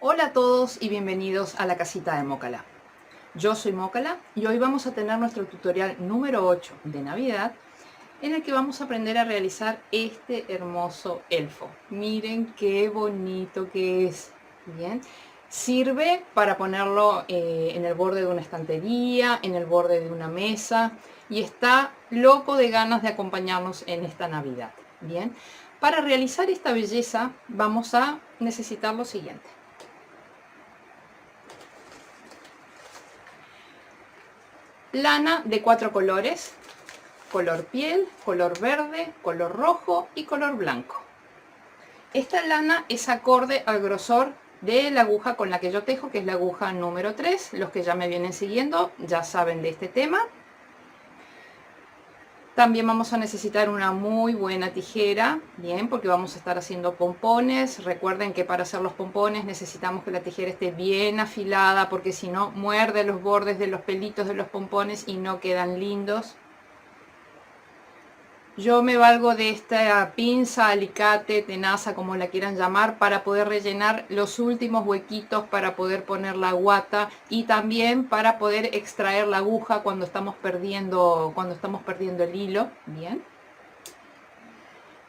Hola a todos y bienvenidos a la casita de Mócala. Yo soy Mócala y hoy vamos a tener nuestro tutorial número 8 de Navidad, en el que vamos a aprender a realizar este hermoso elfo. Miren qué bonito que es. Bien, sirve para ponerlo en el borde de una estantería, en el borde de una mesa, y está loco de ganas de acompañarnos en esta Navidad. Bien, para realizar esta belleza vamos a necesitar lo siguiente: lana de 4 colores: color piel, color verde, color rojo y color blanco. Esta lana es acorde al grosor de la aguja con la que yo tejo, que es la aguja número 3. Los que ya me vienen siguiendo ya saben de este tema. También vamos a necesitar una muy buena tijera, bien, porque vamos a estar haciendo pompones. Recuerden que para hacer los pompones necesitamos que la tijera esté bien afilada, porque si no muerde los bordes de los pelitos de los pompones y no quedan lindos. Yo me valgo de esta pinza, alicate, tenaza, como la quieran llamar, para poder rellenar los últimos huequitos, para poder poner la guata y también para poder extraer la aguja cuando estamos perdiendo el hilo. Bien.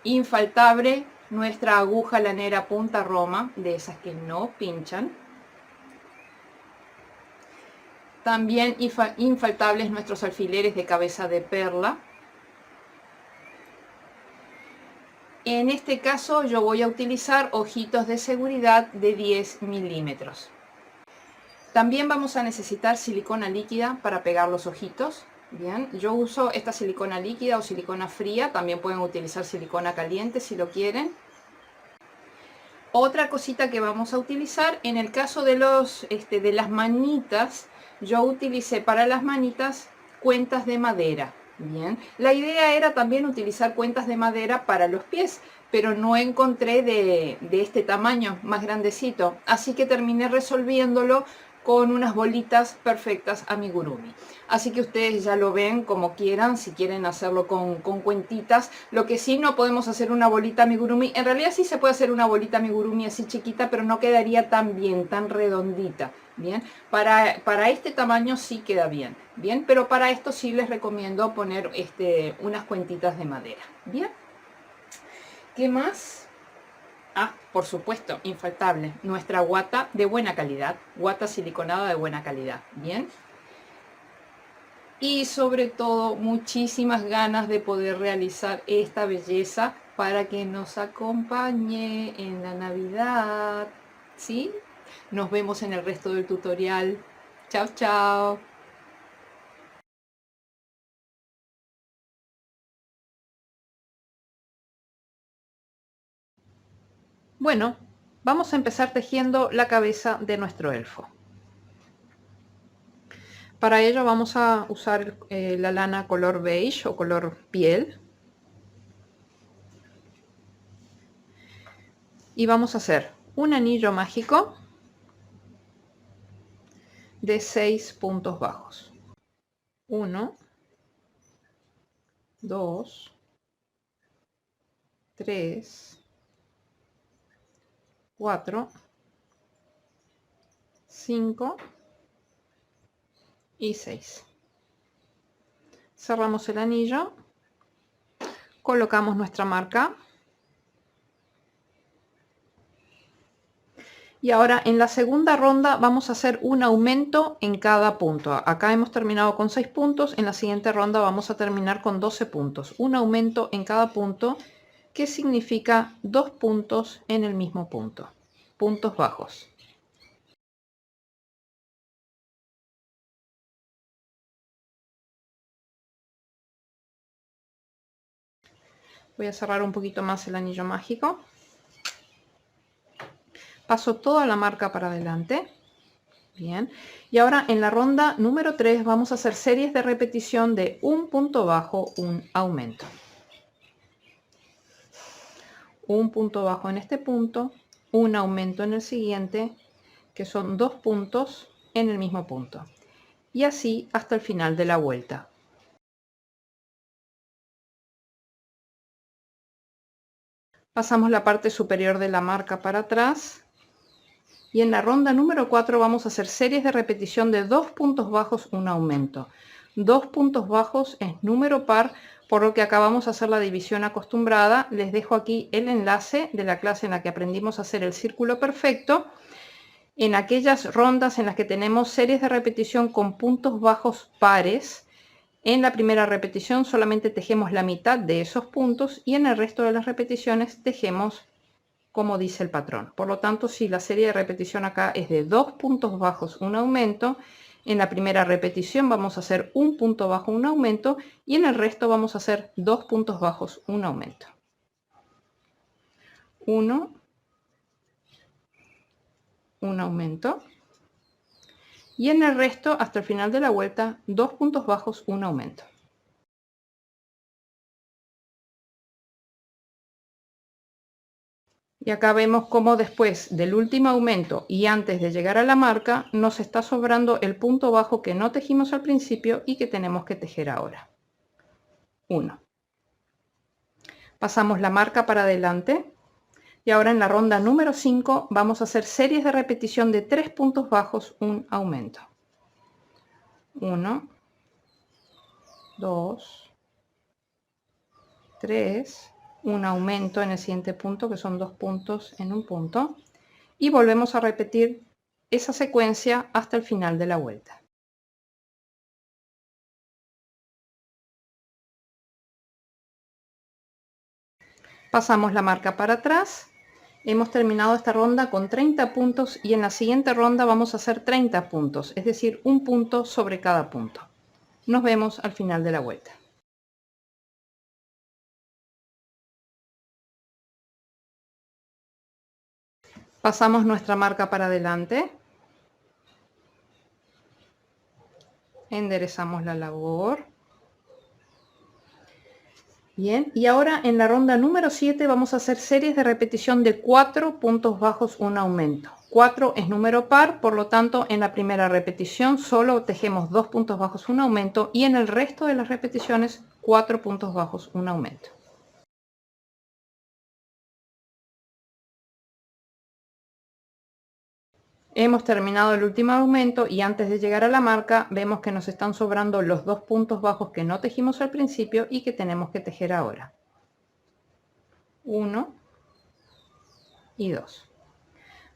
Infaltable nuestra aguja lanera punta roma, de esas que no pinchan. También infaltables nuestros alfileres de cabeza de perla. En este caso yo voy a utilizar ojitos de seguridad de 10 milímetros. También vamos a necesitar silicona líquida para pegar los ojitos. Bien, yo uso esta silicona líquida o silicona fría, también pueden utilizar silicona caliente si lo quieren. Otra cosita que vamos a utilizar, en el caso de las manitas, yo utilicé para las manitas cuentas de madera. Bien, la idea era también utilizar cuentas de madera para los pies, pero no encontré de este tamaño más grandecito, así que terminé resolviéndolo con unas bolitas perfectas amigurumi. Así que ustedes ya lo ven como quieran, si quieren hacerlo con cuentitas. Lo que sí, no podemos hacer una bolita amigurumi. En realidad sí se puede hacer una bolita amigurumi así chiquita, pero no quedaría tan bien, tan redondita. Bien, para este tamaño sí queda bien. Bien, pero para esto sí les recomiendo poner unas cuentitas de madera. Bien, ¿qué más? Ah, por supuesto, infaltable, nuestra guata de buena calidad, guata siliconada de buena calidad. Bien, y sobre todo muchísimas ganas de poder realizar esta belleza para que nos acompañe en la Navidad. ¿Sí? Nos vemos en el resto del tutorial. Chao, chao. Bueno, vamos a empezar tejiendo la cabeza de nuestro elfo. Para ello vamos a usar la lana color beige o color piel. Y vamos a hacer un anillo mágico de 6 puntos bajos. 1, 2, 3, 4, 5 y 6. Cerramos el anillo, colocamos nuestra marca y ahora en la segunda ronda vamos a hacer un aumento en cada punto. Acá hemos terminado con 6 puntos, en la siguiente ronda vamos a terminar con 12 puntos. Un aumento en cada punto, que significa 2 puntos en el mismo punto. Puntos bajos. Voy a cerrar un poquito más el anillo mágico. Paso toda la marca para adelante. Bien. Y ahora en la ronda número 3 vamos a hacer series de repetición de un punto bajo, un aumento. Un punto bajo en este punto, un aumento en el siguiente, que son 2 puntos en el mismo punto. Y así hasta el final de la vuelta. Pasamos la parte superior de la marca para atrás Y en la ronda número 4 vamos a hacer series de repetición de 2 puntos bajos, un aumento. 2 puntos bajos es número par, por lo que acabamos de hacer la división acostumbrada. Les dejo aquí el enlace de la clase en la que aprendimos a hacer el círculo perfecto. En aquellas rondas en las que tenemos series de repetición con puntos bajos pares, en la primera repetición solamente tejemos la mitad de esos puntos y en el resto de las repeticiones tejemos como dice el patrón. Por lo tanto, si la serie de repetición acá es de 2 puntos bajos, un aumento, en la primera repetición vamos a hacer un punto bajo, un aumento, y en el resto vamos a hacer 2 puntos bajos, un aumento. 1, un aumento, y en el resto, hasta el final de la vuelta, 2 puntos bajos, un aumento. Y acá vemos cómo después del último aumento y antes de llegar a la marca nos está sobrando el punto bajo que no tejimos al principio y que tenemos que tejer ahora. 1. Pasamos la marca para adelante y ahora en la ronda número 5 vamos a hacer series de repetición de 3 puntos bajos, un aumento. 1, 2, 3, un aumento en el siguiente punto, que son 2 puntos en un punto, y volvemos a repetir esa secuencia hasta el final de la vuelta. Pasamos la marca para atrás. Hemos terminado esta ronda con 30 puntos y en la siguiente ronda vamos a hacer 30 puntos, es decir, un punto sobre cada punto. Nos vemos al final de la vuelta. Pasamos nuestra marca para adelante. Enderezamos la labor. Bien, y ahora en la ronda número 7 vamos a hacer series de repetición de 4 puntos bajos, un aumento. 4 es número par, por lo tanto en la primera repetición solo tejemos 2 puntos bajos, un aumento, y en el resto de las repeticiones 4 puntos bajos, un aumento. Hemos terminado el último aumento y antes de llegar a la marca vemos que nos están sobrando los 2 puntos bajos que no tejimos al principio y que tenemos que tejer ahora. 1 y 2.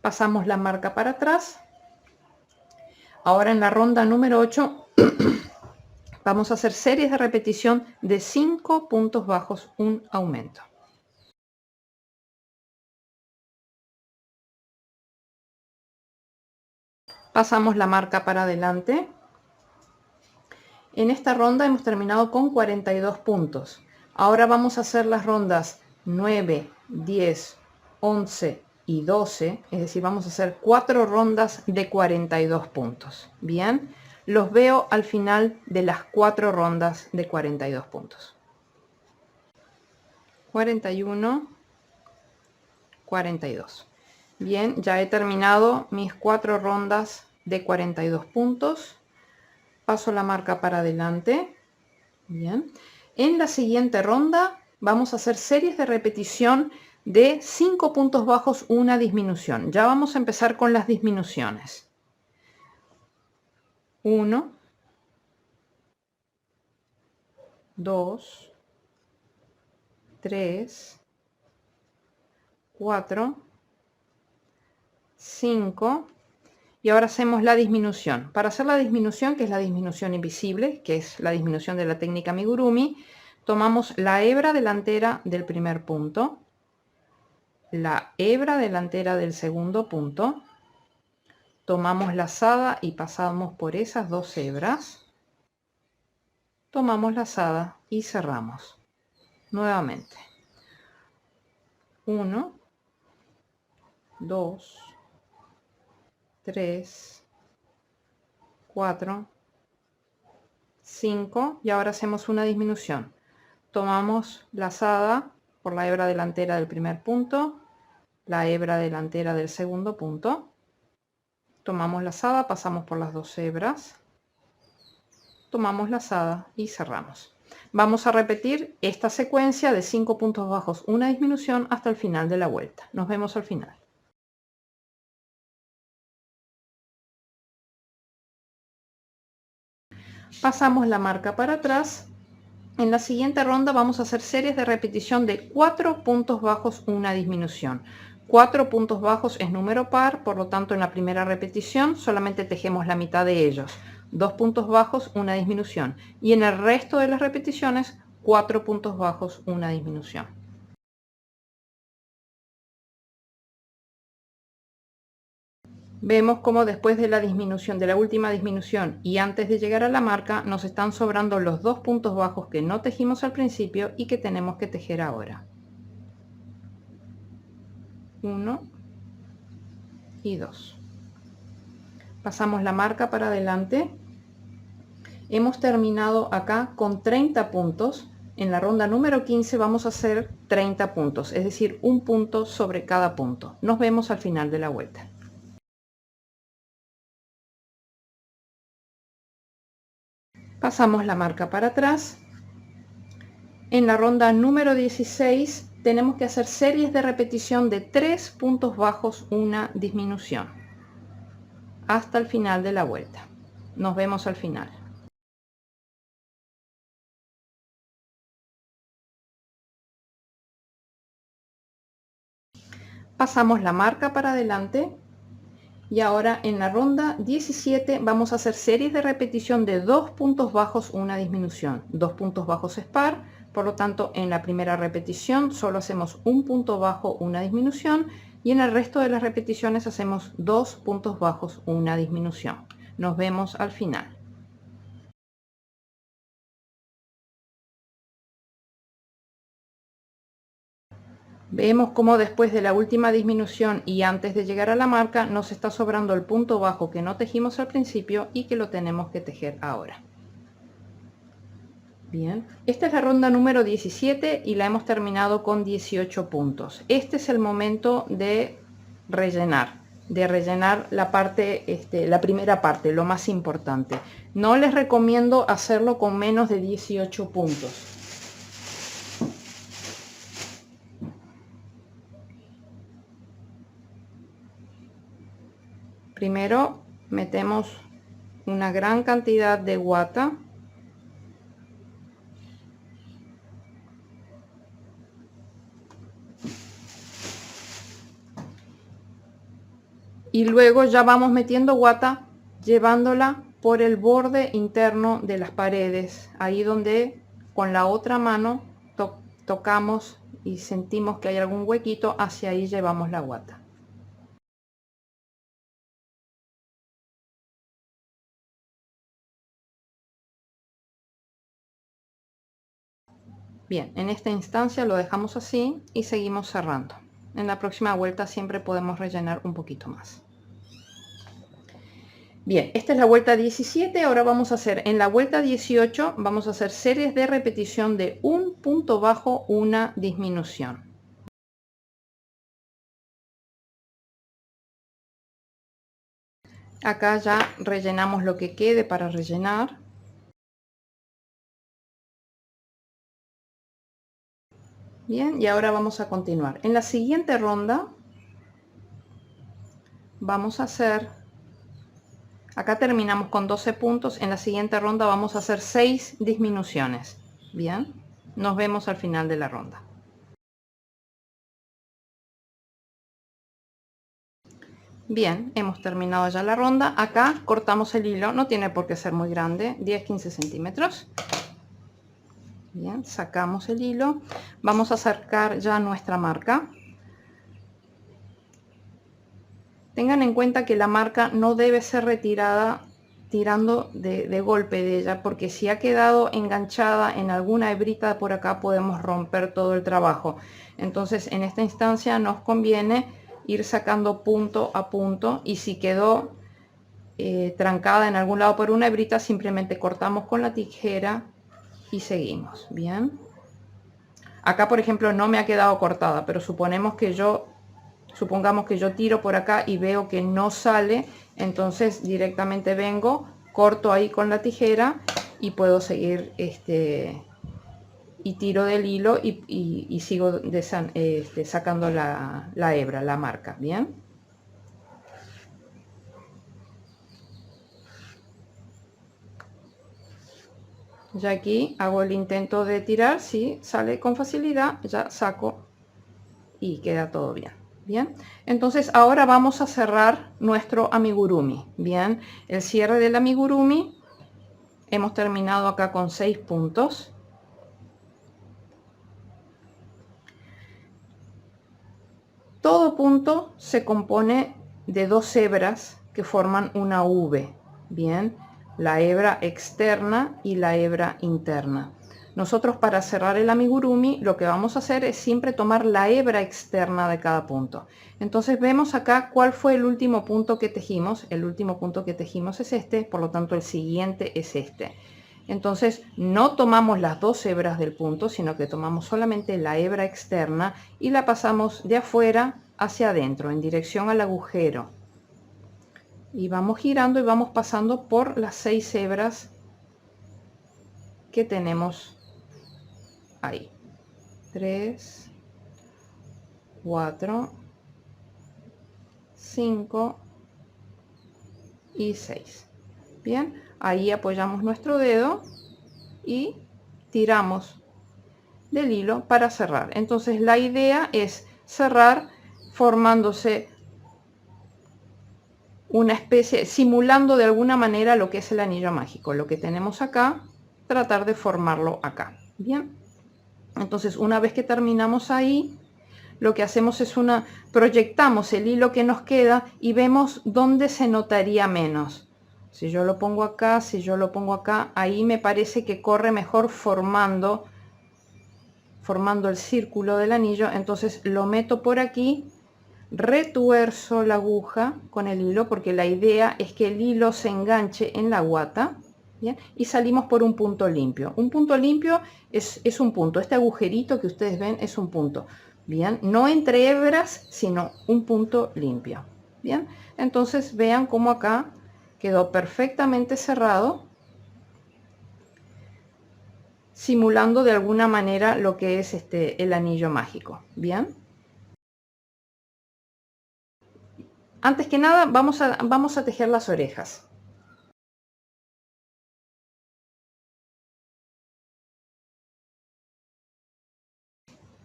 Pasamos la marca para atrás. Ahora en la ronda número 8 vamos a hacer series de repetición de 5 puntos bajos, un aumento. Pasamos la marca para adelante. En esta ronda hemos terminado con 42 puntos. Ahora vamos a hacer las rondas 9, 10, 11 y 12, es decir, vamos a hacer 4 rondas de 42 puntos. Bien, los veo al final de las 4 rondas de 42 puntos. 41, 42. Bien, ya he terminado mis 4 rondas de 42 puntos. Paso la marca para adelante. Bien. En la siguiente ronda vamos a hacer series de repetición de 5 puntos bajos, una disminución. Ya vamos a empezar con las disminuciones. 1, 2, 3, 4, 5 y ahora hacemos la disminución. Para hacer la disminución, que es la disminución invisible, que es la disminución de la técnica amigurumi, tomamos la hebra delantera del primer punto, la hebra delantera del segundo punto, tomamos lazada y pasamos por esas 2 hebras, tomamos lazada y cerramos nuevamente. 1, 2, 3, 4, 5 y ahora hacemos una disminución. Tomamos lazada por la hebra delantera del primer punto, la hebra delantera del segundo punto, tomamos lazada, pasamos por las 2 hebras, tomamos lazada y cerramos. Vamos a repetir esta secuencia de 5 puntos bajos, una disminución hasta el final de la vuelta. Nos vemos al final. Pasamos la marca para atrás. En la siguiente ronda vamos a hacer series de repetición de 4 puntos bajos, una disminución. 4 puntos bajos es número par, por lo tanto en la primera repetición solamente tejemos la mitad de ellos. 2 puntos bajos, una disminución. Y en el resto de las repeticiones, 4 puntos bajos, una disminución. Vemos como después de la disminución, de la última disminución y antes de llegar a la marca, nos están sobrando los 2 puntos bajos que no tejimos al principio y que tenemos que tejer ahora. 1 y 2. Pasamos la marca para adelante. Hemos terminado acá con 30 puntos. En la ronda número 15 vamos a hacer 30 puntos, es decir, un punto sobre cada punto. Nos vemos al final de la vuelta. Pasamos la marca para atrás. En la ronda número 16 tenemos que hacer series de repetición de 3 puntos bajos, una disminución, hasta el final de la vuelta. Nos vemos al final. Pasamos la marca para adelante. Y ahora en la ronda 17 vamos a hacer series de repetición de 2 puntos bajos, una disminución. 2 puntos bajos es par, por lo tanto en la primera repetición solo hacemos un punto bajo, una disminución, y en el resto de las repeticiones hacemos 2 puntos bajos, una disminución. Nos vemos al final. Vemos como después de la última disminución y antes de llegar a la marca nos está sobrando el punto bajo que no tejimos al principio y que lo tenemos que tejer ahora. Bien, esta es la ronda número 17 y la hemos terminado con 18 puntos. Este es el momento de rellenar la parte, la primera parte, lo más importante. No les recomiendo hacerlo con menos de 18 puntos. Primero metemos una gran cantidad de guata. Y luego ya vamos metiendo guata, llevándola por el borde interno de las paredes, ahí donde con la otra mano tocamos y sentimos que hay algún huequito, hacia ahí llevamos la guata. Bien, en esta instancia lo dejamos así y seguimos cerrando. En la próxima vuelta siempre podemos rellenar un poquito más. Bien, esta es la vuelta 17, ahora vamos a hacer en la vuelta 18, vamos a hacer series de repetición de un punto bajo, una disminución. Acá ya rellenamos lo que quede para rellenar. Bien, y ahora vamos a continuar. En la siguiente ronda vamos a hacer, acá terminamos con 12 puntos, en la siguiente ronda vamos a hacer 6 disminuciones. Bien, nos vemos al final de la ronda. Bien, hemos terminado ya la ronda. Acá cortamos el hilo, no tiene por qué ser muy grande, 10-15 centímetros. Bien, sacamos el hilo, vamos a acercar ya nuestra marca. Tengan en cuenta que la marca no debe ser retirada tirando de golpe de ella, porque si ha quedado enganchada en alguna hebrita por acá podemos romper todo el trabajo. Entonces en esta instancia nos conviene ir sacando punto a punto, y si quedó trancada en algún lado por una hebrita, simplemente cortamos con la tijera y seguimos. Bien, acá por ejemplo no me ha quedado cortada, pero supongamos que yo tiro por acá y veo que no sale, entonces directamente vengo, corto ahí con la tijera y puedo seguir y tiro del hilo y sigo sacando la hebra, la marca. Bien, Ya aquí hago el intento de tirar, si sale con facilidad, ya saco y queda todo bien. Bien, entonces ahora vamos a cerrar nuestro amigurumi. Bien, el cierre del amigurumi, hemos terminado acá con 6 puntos. Todo punto se compone de 2 hebras que forman una V. Bien, la hebra externa y la hebra interna. Nosotros, para cerrar el amigurumi, lo que vamos a hacer es siempre tomar la hebra externa de cada punto. Entonces vemos acá cuál fue el último punto que tejimos. El último punto que tejimos es este, por lo tanto el siguiente es este. Entonces no tomamos las 2 hebras del punto, sino que tomamos solamente la hebra externa y la pasamos de afuera hacia adentro en dirección al agujero. Y vamos girando y vamos pasando por las 6 hebras que tenemos ahí. 3, 4, 5 y 6. Bien, ahí apoyamos nuestro dedo y tiramos del hilo para cerrar. Entonces la idea es cerrar formándose una especie, simulando de alguna manera lo que es el anillo mágico. Lo que tenemos acá, tratar de formarlo acá. Bien, entonces una vez que terminamos ahí, lo que hacemos es proyectamos el hilo que nos queda y vemos dónde se notaría menos. Si yo lo pongo acá, si yo lo pongo acá, ahí me parece que corre mejor formando el círculo del anillo. Entonces lo meto por aquí, retuerzo la aguja con el hilo, porque la idea es que el hilo se enganche en la guata. Bien, y salimos por un punto limpio. Un punto limpio es un punto. Este agujerito que ustedes ven es un punto. Bien, no entre hebras, sino un punto limpio. Bien, entonces vean cómo acá quedó perfectamente cerrado, simulando de alguna manera lo que es el anillo mágico. Bien, antes que nada vamos a tejer las orejas.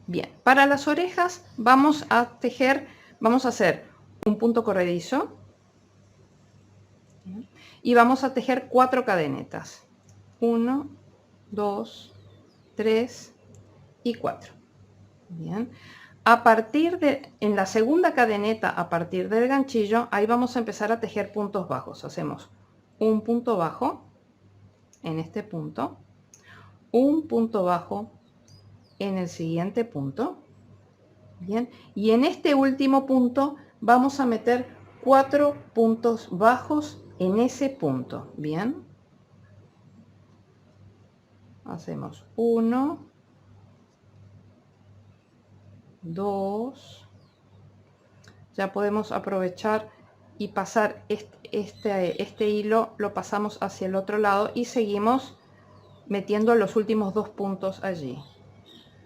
Bien, para las orejas vamos a hacer un punto corredizo y vamos a tejer 4 cadenetas. 1, 2, 3 y 4. Bien, en la segunda cadeneta, a partir del ganchillo, ahí vamos a empezar a tejer puntos bajos. Hacemos un punto bajo en este punto, un punto bajo en el siguiente punto. Bien, y en este último punto vamos a meter 4 puntos bajos en ese punto. Bien, hacemos 1, 2, ya podemos aprovechar y pasar este hilo, lo pasamos hacia el otro lado y seguimos metiendo los últimos 2 puntos allí.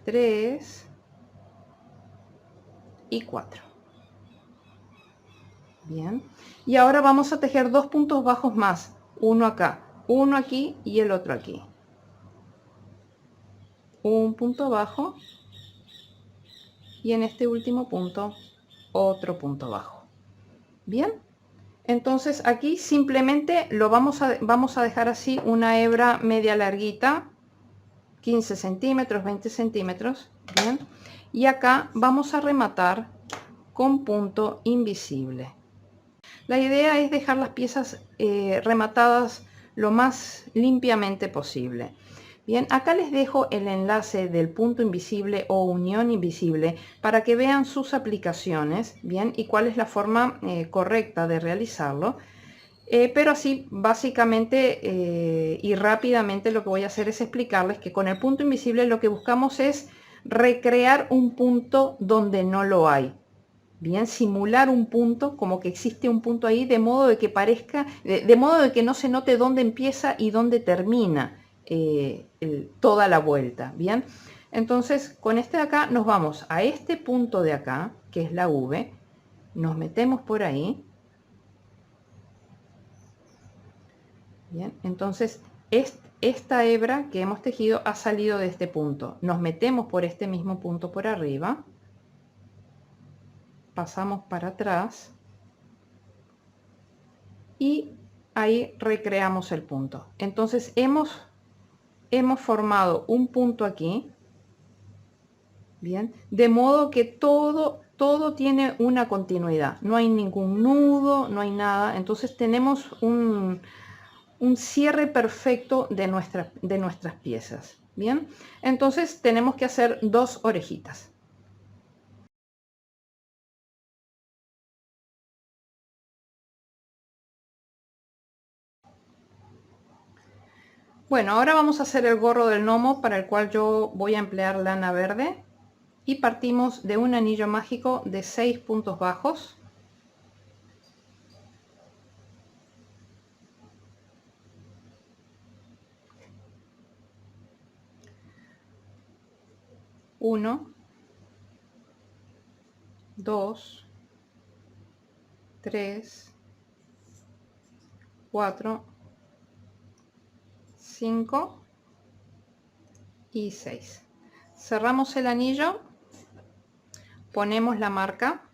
3 y 4. Bien, y ahora vamos a tejer 2 puntos bajos más, uno acá, uno aquí y el otro aquí. Un punto bajo y en este último punto otro punto bajo. Bien, entonces aquí simplemente lo vamos a dejar así, una hebra media larguita, 15 centímetros, 20 centímetros. Bien, y acá vamos a rematar con punto invisible. La idea es dejar las piezas rematadas lo más limpiamente posible. Bien, acá les dejo el enlace del punto invisible o unión invisible para que vean sus aplicaciones, bien, y cuál es la forma correcta de realizarlo. Pero así básicamente y rápidamente lo que voy a hacer es explicarles que con el punto invisible lo que buscamos es recrear un punto donde no lo hay. Bien, simular un punto, como que existe un punto ahí, de modo de que parezca, de modo de que no se note dónde empieza y dónde termina toda la vuelta. Bien, entonces con este de acá nos vamos a este punto de acá, que es la V, nos metemos por ahí. Bien, entonces esta hebra que hemos tejido ha salido de este punto. Nos metemos por este mismo punto por arriba, pasamos para atrás y ahí recreamos el punto. Entonces hemos formado un punto aquí, bien, de modo que todo tiene una continuidad, no hay ningún nudo, no hay nada. Entonces tenemos un cierre perfecto de nuestras piezas. Bien, entonces tenemos que hacer 2 orejitas. Bueno, ahora vamos a hacer el gorro del gnomo, para el cual yo voy a emplear lana verde, y partimos de un anillo mágico de 6 puntos bajos. Uno, 2, 3, 4, 5 y 6. Cerramos el anillo, ponemos la marca.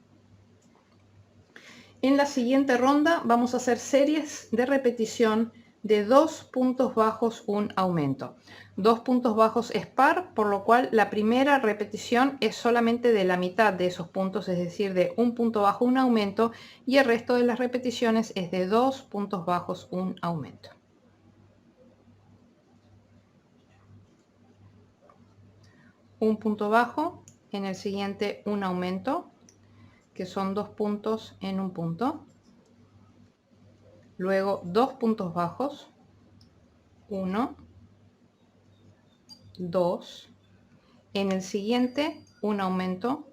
En la siguiente ronda vamos a hacer series de repetición de 2 puntos bajos, un aumento. 2 puntos bajos es par, por lo cual la primera repetición es solamente de la mitad de esos puntos, es decir, de un punto bajo, un aumento, y el resto de las repeticiones es de 2 puntos bajos, un aumento. Un punto bajo, en el siguiente un aumento, que son 2 puntos en un punto. Luego 2 puntos bajos, 1, 2. En el siguiente un aumento,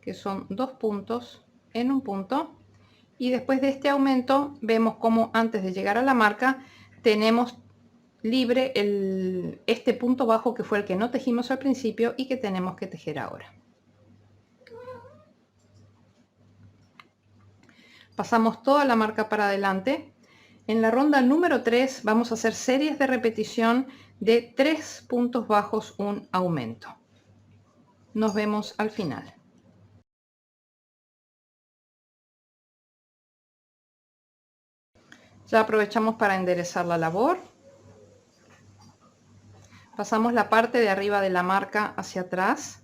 que son 2 puntos en un punto. Y después de este aumento vemos como antes de llegar a la marca tenemos libre este punto bajo, que fue el que no tejimos al principio y que tenemos que tejer ahora. Pasamos toda la marca para adelante. En la ronda número 3 vamos a hacer series de repetición de 3 puntos bajos, un aumento. Nos vemos al final. Ya aprovechamos para enderezar la labor. Pasamos la parte de arriba de la marca hacia atrás.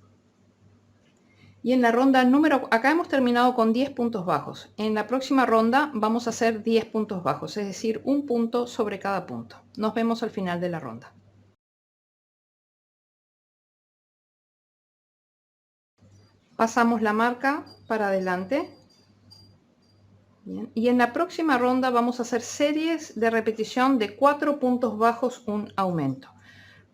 Y en la ronda número, acá hemos terminado con 10 puntos bajos. En la próxima ronda vamos a hacer 10 puntos bajos, es decir, un punto sobre cada punto. Nos vemos al final de la ronda. Pasamos la marca para adelante. Bien. Y en la próxima ronda vamos a hacer series de repetición de 4 puntos bajos, un aumento.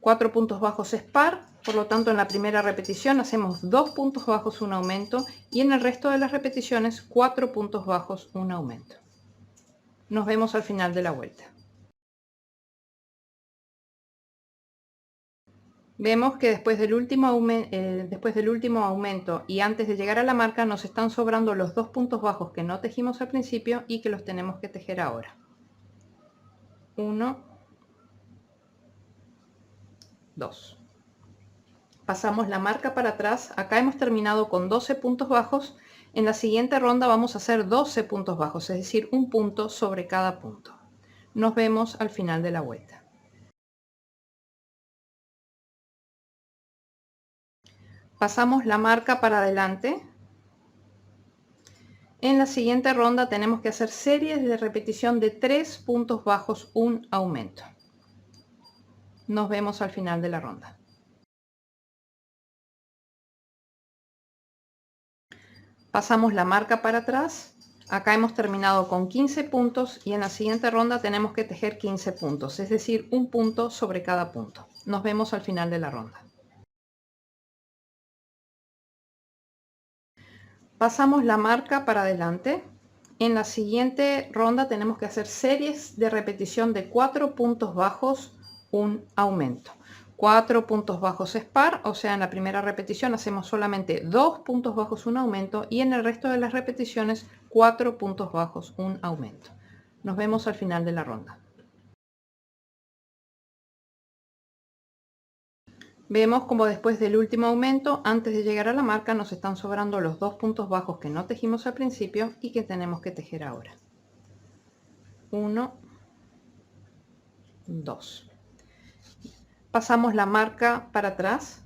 4 puntos bajos es par, por lo tanto en la primera repetición hacemos 2 puntos bajos, un aumento, y en el resto de las repeticiones 4 puntos bajos, un aumento. Nos vemos al final de la vuelta. Vemos que después del último aumento y antes de llegar a la marca nos están sobrando los 2 puntos bajos que no tejimos al principio y que los tenemos que tejer ahora. 1, 2. Pasamos la marca para atrás. Acá hemos terminado con 12 puntos bajos. En la siguiente ronda vamos a hacer 12 puntos bajos, es decir, un punto sobre cada punto. Nos vemos al final de la vuelta. Pasamos la marca para adelante. En la siguiente ronda tenemos que hacer series de repetición de 3 puntos bajos, un aumento. Nos vemos al final de la ronda. Pasamos la marca para atrás. Acá hemos terminado con 15 puntos y en la siguiente ronda tenemos que tejer 15 puntos, es decir, un punto sobre cada punto. Nos vemos al final de la ronda. Pasamos la marca para adelante. En la siguiente ronda tenemos que hacer series de repetición de 4 puntos bajos, un aumento. 4 puntos bajos es par, o sea, en la primera repetición hacemos solamente 2 puntos bajos, un aumento, y en el resto de las repeticiones 4 puntos bajos, un aumento. Nos vemos al final de la ronda. Vemos como después del último aumento, antes de llegar a la marca, nos están sobrando los 2 puntos bajos que no tejimos al principio y que tenemos que tejer ahora. 1, 2. Pasamos la marca para atrás.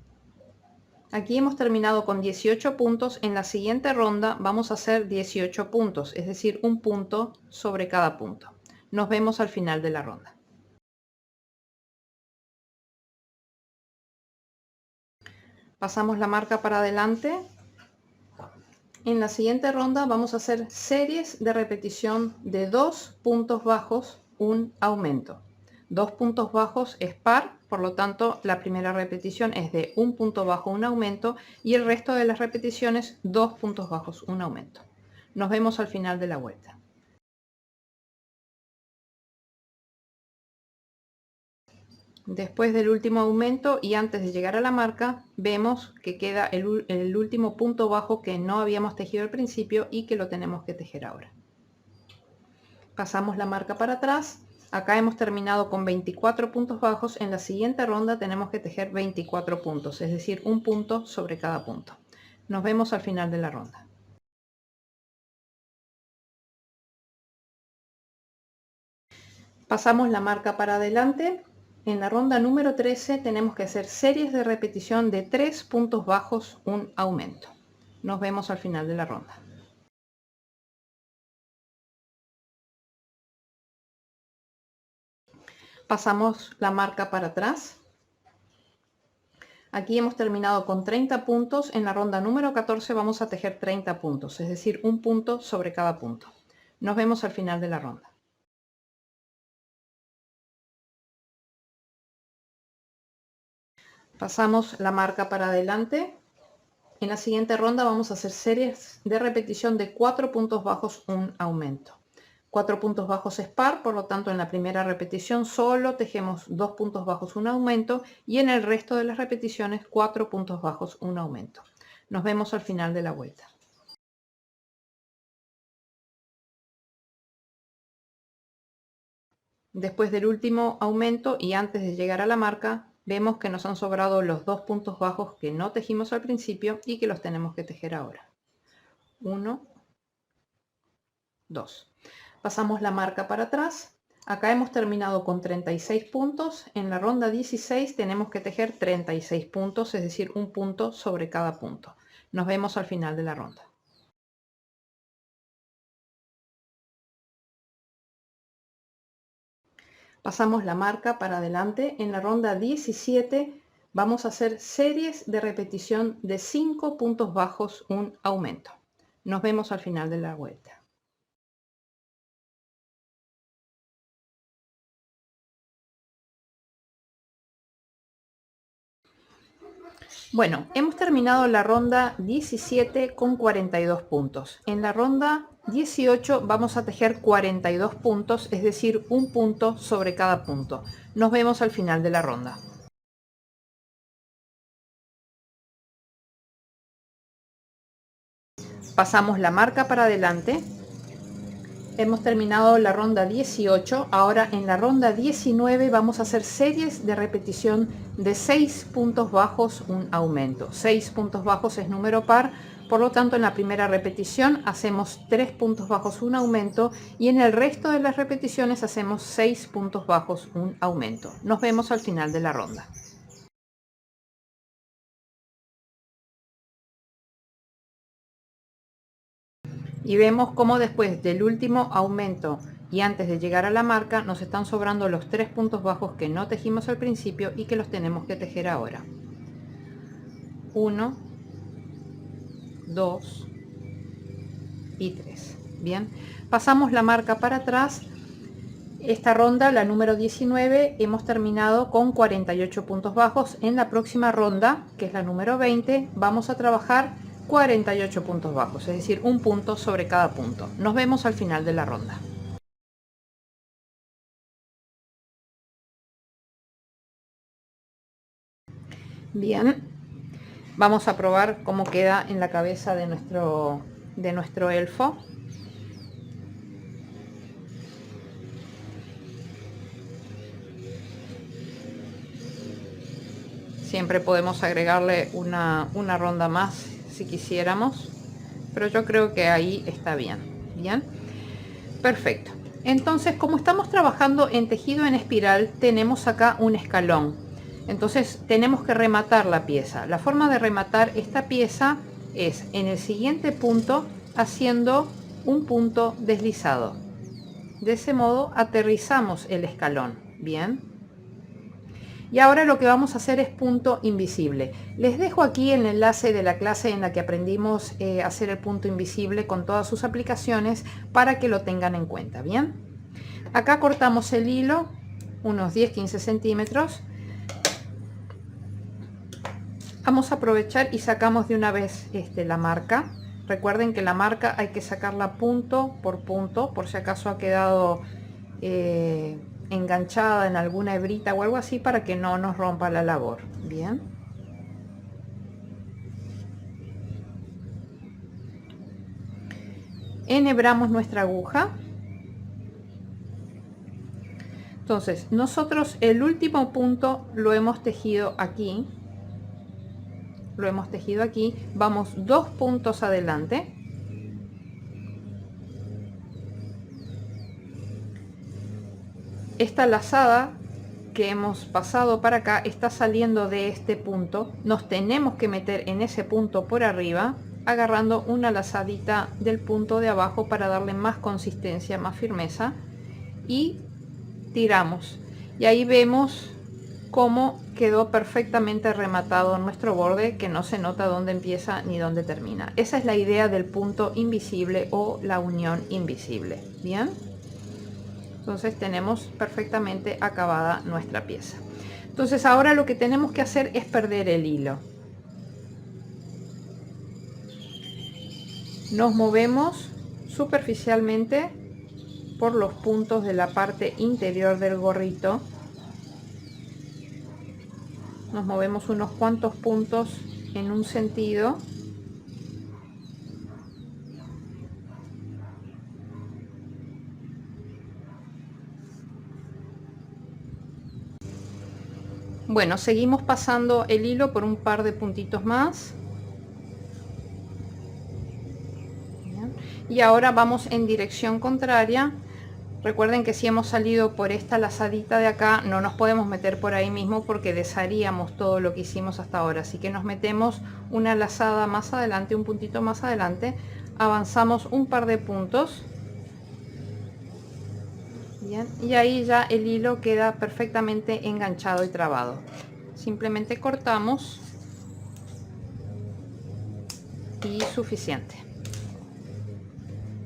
Aquí hemos terminado con 18 puntos. En la siguiente ronda vamos a hacer 18 puntos, es decir, un punto sobre cada punto. Nos vemos al final de la ronda. Pasamos la marca para adelante. En la siguiente ronda vamos a hacer series de repetición de 2 puntos bajos, un aumento. 2 puntos bajos es par, por lo tanto la primera repetición es de un punto bajo, un aumento, y el resto de las repeticiones 2 puntos bajos, un aumento. Nos vemos al final de la vuelta. Después del último aumento y antes de llegar a la marca, vemos que queda el último punto bajo que no habíamos tejido al principio y que lo tenemos que tejer ahora. Pasamos la marca para atrás. Acá hemos terminado con 24 puntos bajos. En la siguiente ronda tenemos que tejer 24 puntos, es decir, un punto sobre cada punto. Nos vemos al final de la ronda. Pasamos la marca para adelante. En la ronda número 13 tenemos que hacer series de repetición de 3 puntos bajos, un aumento. Nos vemos al final de la ronda. Pasamos la marca para atrás. Aquí hemos terminado con 30 puntos. En la ronda número 14 vamos a tejer 30 puntos, es decir, un punto sobre cada punto. Nos vemos al final de la ronda. Pasamos la marca para adelante. En la siguiente ronda vamos a hacer series de repetición de 4 puntos bajos, un aumento. 4 puntos bajos es par, por lo tanto en la primera repetición solo tejemos 2 puntos bajos, un aumento, y en el resto de las repeticiones 4 puntos bajos, un aumento. Nos vemos al final de la vuelta. Después del último aumento y antes de llegar a la marca, vemos que nos han sobrado los 2 puntos bajos que no tejimos al principio y que los tenemos que tejer ahora. 1, 2. Pasamos la marca para atrás. Acá hemos terminado con 36 puntos. En la ronda 16 tenemos que tejer 36 puntos, es decir, un punto sobre cada punto. Nos vemos al final de la ronda. Pasamos la marca para adelante. En la ronda 17 vamos a hacer series de repetición de 5 puntos bajos, un aumento. Nos vemos al final de la vuelta. Bueno, hemos terminado la ronda 17 con 42 puntos. En la ronda 18 vamos a tejer 42 puntos, es decir, un punto sobre cada punto. Nos vemos al final de la ronda. Pasamos la marca para adelante. Hemos terminado la ronda 18. Ahora en la ronda 19 vamos a hacer series de repetición de 6 puntos bajos, un aumento. 6 puntos bajos es número par, por lo tanto en la primera repetición hacemos 3 puntos bajos, un aumento, y en el resto de las repeticiones hacemos 6 puntos bajos, un aumento. Nos vemos al final de la ronda. Y vemos cómo después del último aumento y antes de llegar a la marca nos están sobrando los 3 puntos bajos que no tejimos al principio y que los tenemos que tejer ahora. 1, 2 y 3. Bien, pasamos la marca para atrás. Esta ronda, la número 19, hemos terminado con 48 puntos bajos. En la próxima ronda, que es la número 20, vamos a trabajar 48 puntos bajos, es decir, un punto sobre cada punto. Nos vemos al final de la ronda. Bien, vamos a probar cómo queda en la cabeza de nuestro elfo. Siempre podemos agregarle una ronda más si quisiéramos, pero yo creo que ahí está bien. Bien, perfecto. Entonces, como estamos trabajando en tejido en espiral, tenemos acá un escalón. Entonces tenemos que rematar la pieza. La forma de rematar esta pieza es en el siguiente punto haciendo un punto deslizado. De ese modo aterrizamos el escalón. Bien. Y ahora lo que vamos a hacer es punto invisible. Les dejo aquí el enlace de la clase en la que aprendimos a hacer el punto invisible con todas sus aplicaciones para que lo tengan en cuenta. Bien. Acá cortamos el hilo unos 10-15 centímetros. Vamos a aprovechar y sacamos de una vez la marca. Recuerden que la marca hay que sacarla punto, por si acaso ha quedado enganchada en alguna hebrita o algo así, para que no nos rompa la labor. Bien. Enhebramos nuestra aguja. Entonces nosotros el último punto lo hemos tejido aquí. Vamos 2 puntos adelante. Esta lazada que hemos pasado para acá está saliendo de este punto. Nos tenemos que meter en ese punto por arriba, agarrando una lazadita del punto de abajo para darle más consistencia, más firmeza, y tiramos. Y ahí vemos cómo quedó perfectamente rematado nuestro borde, que no se nota dónde empieza ni dónde termina. Esa es la idea del punto invisible o la unión invisible. Bien. Entonces tenemos perfectamente acabada nuestra pieza. Entonces ahora lo que tenemos que hacer es perder el hilo. Nos movemos superficialmente por los puntos de la parte interior del gorrito. Nos movemos unos cuantos puntos en un sentido. Bueno, seguimos pasando el hilo por un par de puntitos más. Bien. Y ahora vamos en dirección contraria. Recuerden que si hemos salido por esta lazadita de acá, no nos podemos meter por ahí mismo porque desharíamos todo lo que hicimos hasta ahora. Así que nos metemos una lazada más adelante, un puntito más adelante, avanzamos un par de puntos. Bien, y ahí ya el hilo queda perfectamente enganchado y trabado. Simplemente cortamos y suficiente.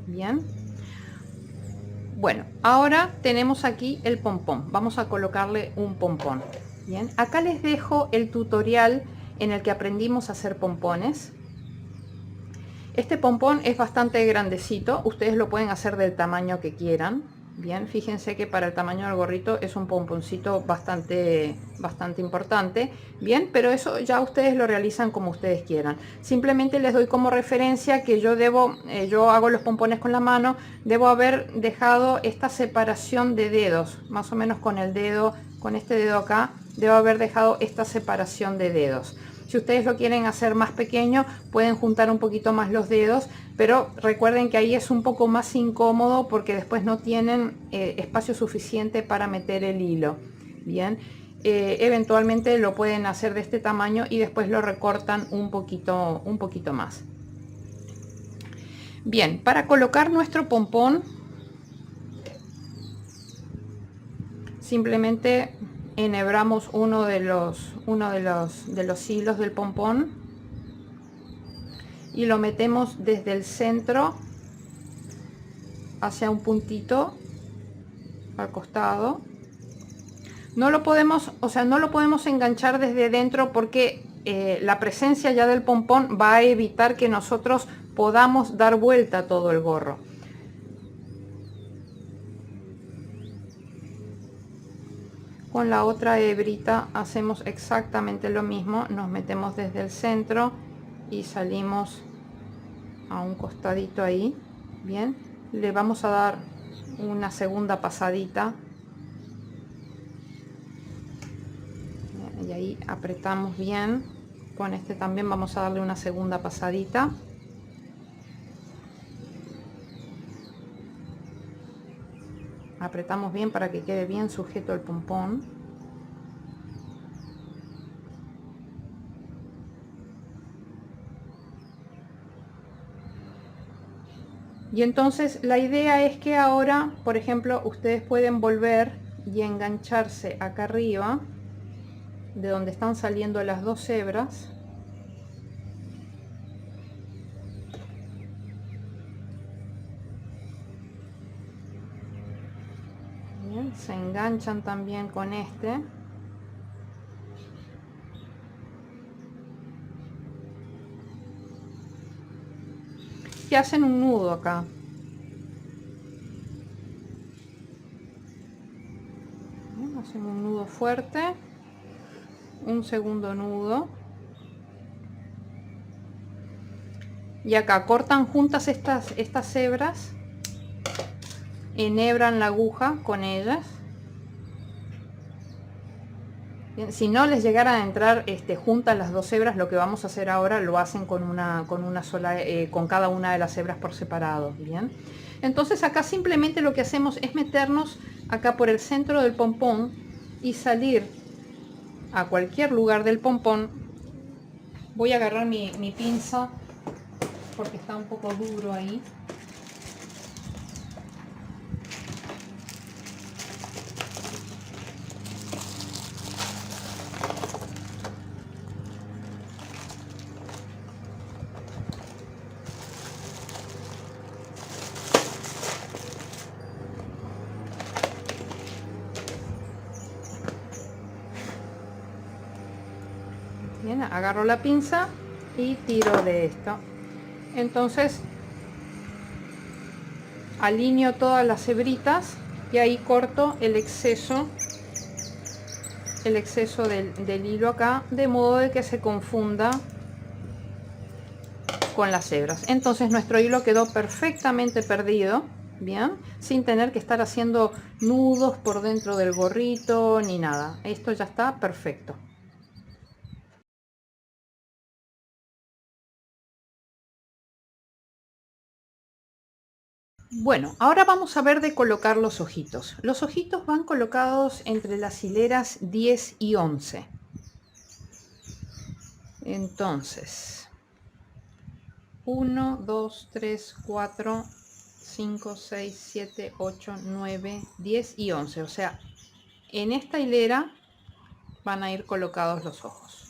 Bien. Bueno, ahora tenemos aquí el pompón. Vamos a colocarle un pompón. Bien, acá les dejo el tutorial en el que aprendimos a hacer pompones. Este pompón es bastante grandecito. Ustedes lo pueden hacer del tamaño que quieran. Bien, fíjense que para el tamaño del gorrito es un pomponcito bastante importante. Bien, pero eso ya ustedes lo realizan como ustedes quieran. Simplemente les doy como referencia que yo hago los pompones con la mano. Debo haber dejado esta separación de dedos, más o menos con el dedo, con este dedo acá, debo haber dejado esta separación de dedos. Si ustedes lo quieren hacer más pequeño, pueden juntar un poquito más los dedos, pero recuerden que ahí es un poco más incómodo porque después no tienen espacio suficiente para meter el hilo. Bien, eventualmente lo pueden hacer de este tamaño y después lo recortan un poquito más. Bien, para colocar nuestro pompón, simplemente enhebramos uno de los hilos del pompón y lo metemos desde el centro hacia un puntito al costado. No lo podemos enganchar desde dentro porque la presencia ya del pompón va a evitar que nosotros podamos dar vuelta todo el gorro. Con la otra hebrita hacemos exactamente lo mismo, nos metemos desde el centro y salimos a un costadito ahí. Bien, le vamos a dar una segunda pasadita y ahí apretamos bien. Con este también vamos a darle una segunda pasadita. Apretamos bien para que quede bien sujeto el pompón. Y entonces la idea es que ahora, por ejemplo, ustedes pueden volver y engancharse acá arriba, de donde están saliendo las dos hebras. Bien, se enganchan también con este. Y hacen un nudo acá. Bien, hacen un nudo fuerte. Un segundo nudo. Y acá cortan juntas estas hebras. Enhebran la aguja con ellas. Bien, si no les llegaran a entrar juntas las dos hebras, lo que vamos a hacer ahora lo hacen con una sola, con cada una de las hebras por separado. Bien, entonces acá simplemente lo que hacemos es meternos acá por el centro del pompón y salir a cualquier lugar del pompón. Voy a agarrar mi pinza porque está un poco duro ahí. Bien, agarro la pinza y tiro de esto. Entonces alineo todas las hebritas y ahí corto el exceso del hilo acá, de modo de que se confunda con las hebras. Entonces nuestro hilo quedó perfectamente perdido, bien, sin tener que estar haciendo nudos por dentro del gorrito ni nada. Esto ya está perfecto. Bueno, ahora vamos a ver de colocar los ojitos. Los ojitos van colocados entre las hileras 10 y 11. Entonces, 1, 2, 3, 4, 5, 6, 7, 8, 9, 10 y 11. O sea, en esta hilera van a ir colocados los ojos.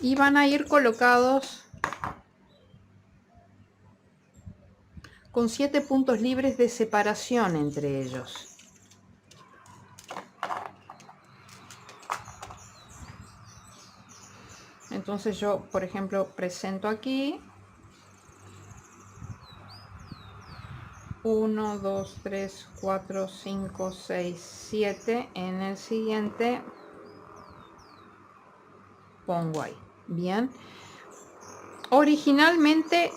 Y van a ir colocados con 7 puntos libres de separación entre ellos. Entonces yo, por ejemplo, presento aquí 1, 2, 3, 4, 5, 6, 7. En el siguiente pongo ahí. Bien. Originalmente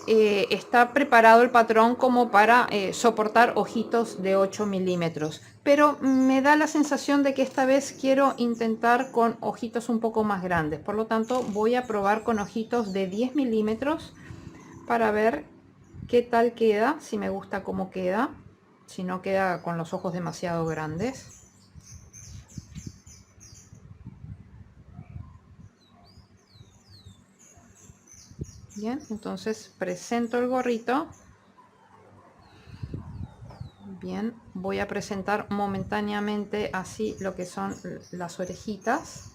está preparado el patrón como para soportar ojitos de 8 milímetros, pero me da la sensación de que esta vez quiero intentar con ojitos un poco más grandes. Por lo tanto, voy a probar con ojitos de 10 milímetros para ver qué tal queda, si me gusta cómo queda, si no queda con los ojos demasiado grandes. Bien, entonces presento el gorrito. Bien, voy a presentar momentáneamente así lo que son las orejitas.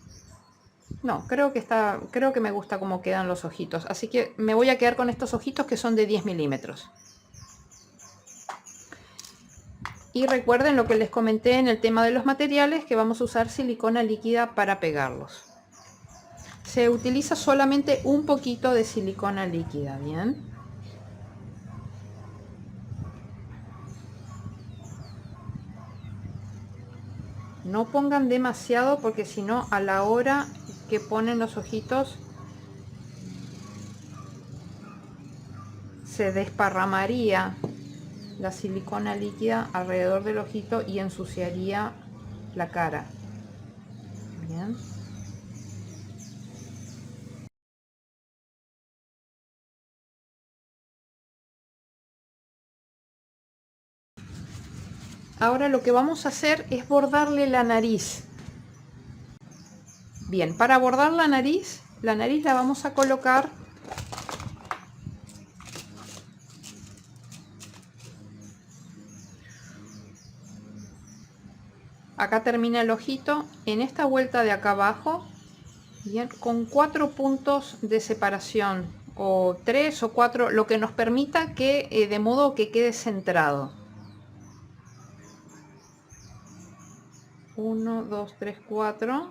No, creo que me gusta cómo quedan los ojitos, así que me voy a quedar con estos ojitos que son de 10 milímetros. Y recuerden lo que les comenté en el tema de los materiales, que vamos a usar silicona líquida para pegarlos. Se utiliza solamente un poquito de silicona líquida, bien. No pongan demasiado porque si no, a la hora que ponen los ojitos se desparramaría la silicona líquida alrededor del ojito y ensuciaría la cara. Bien. Ahora lo que vamos a hacer es bordarle la nariz. Bien, para bordar la nariz la vamos a colocar acá, termina el ojito, en esta vuelta de acá abajo, bien, con 4 puntos de separación, o 3 o 4, lo que nos permita que de modo que quede centrado. 1, 2, 3, 4.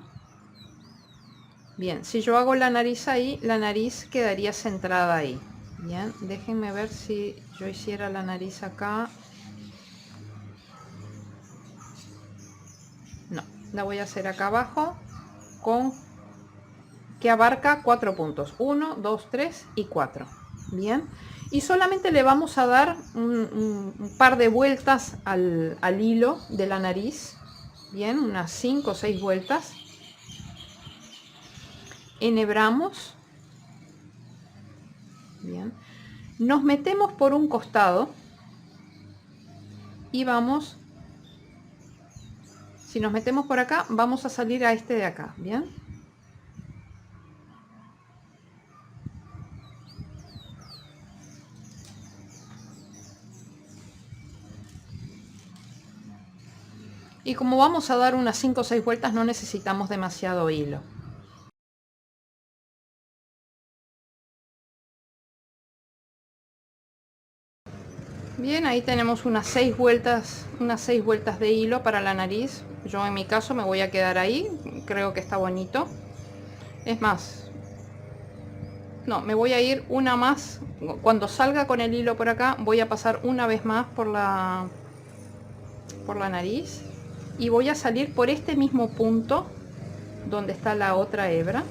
Bien, si yo hago la nariz ahí, la nariz quedaría centrada ahí. Bien, déjenme ver si yo hiciera la nariz acá. No, la voy a hacer acá abajo, con que abarca 4 puntos. 1, 2, 3 y 4. Bien, y solamente le vamos a dar un par de vueltas al hilo de la nariz. Bien, unas 5 o 6 vueltas. Enhebramos. Bien, nos metemos por un costado y vamos, si nos metemos por acá, vamos a salir a este de acá. Bien, y como vamos a dar unas 5 o 6 vueltas, no necesitamos demasiado hilo. Bien, ahí tenemos unas 6 vueltas de hilo para la nariz. Yo en mi caso me voy a quedar ahí, creo que está bonito. Es más, no, me voy a ir una más. Cuando salga con el hilo por acá, voy a pasar una vez más por la nariz y voy a salir por este mismo punto donde está la otra hebra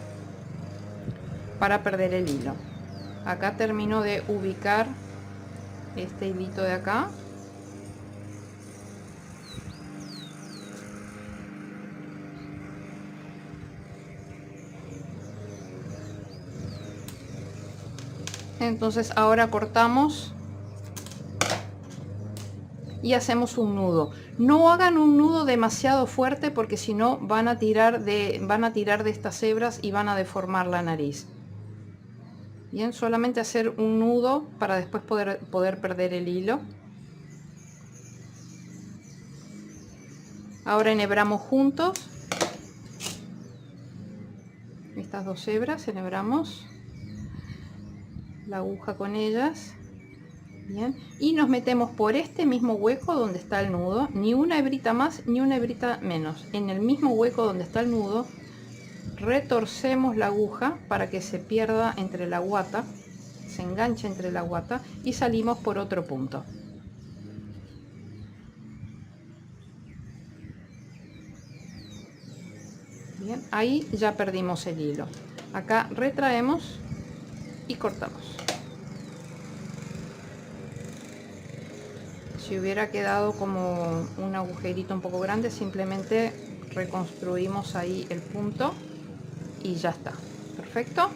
para perder el hilo. Acá termino de ubicar este hilito de acá. Entonces ahora cortamos y hacemos un nudo. No hagan un nudo demasiado fuerte porque si no van a tirar de estas hebras y van a deformar la nariz. Bien, solamente hacer un nudo para después poder perder el hilo. Ahora enhebramos juntos estas dos hebras, enhebramos la aguja con ellas. Bien, y nos metemos por este mismo hueco donde está el nudo, ni una hebrita más ni una hebrita menos, en el mismo hueco donde está el nudo. Retorcemos la aguja para que se pierda entre la guata, se enganche entre la guata, y salimos por otro punto. Bien, ahí ya perdimos el hilo. Acá retraemos y cortamos. Si hubiera quedado como un agujerito un poco grande, simplemente reconstruimos ahí el punto y ya está. Perfecto.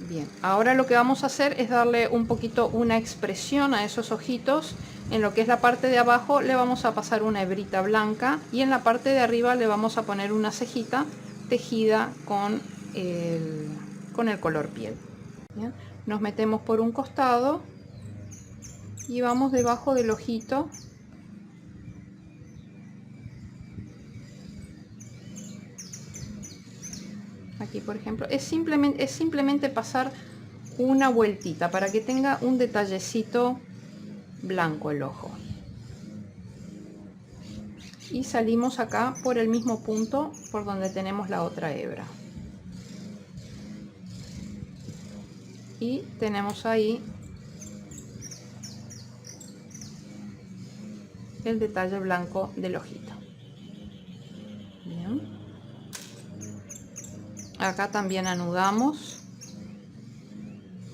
Bien, ahora lo que vamos a hacer es darle un poquito una expresión a esos ojitos. En lo que es la parte de abajo le vamos a pasar una hebrita blanca y en la parte de arriba le vamos a poner una cejita tejida con el color piel. Bien, nos metemos por un costado y vamos debajo del ojito aquí, por ejemplo, es simplemente pasar una vueltita para que tenga un detallecito blanco el ojo, y salimos acá por el mismo punto por donde tenemos la otra hebra y tenemos ahí el detalle blanco del ojito. Bien. Acá también anudamos.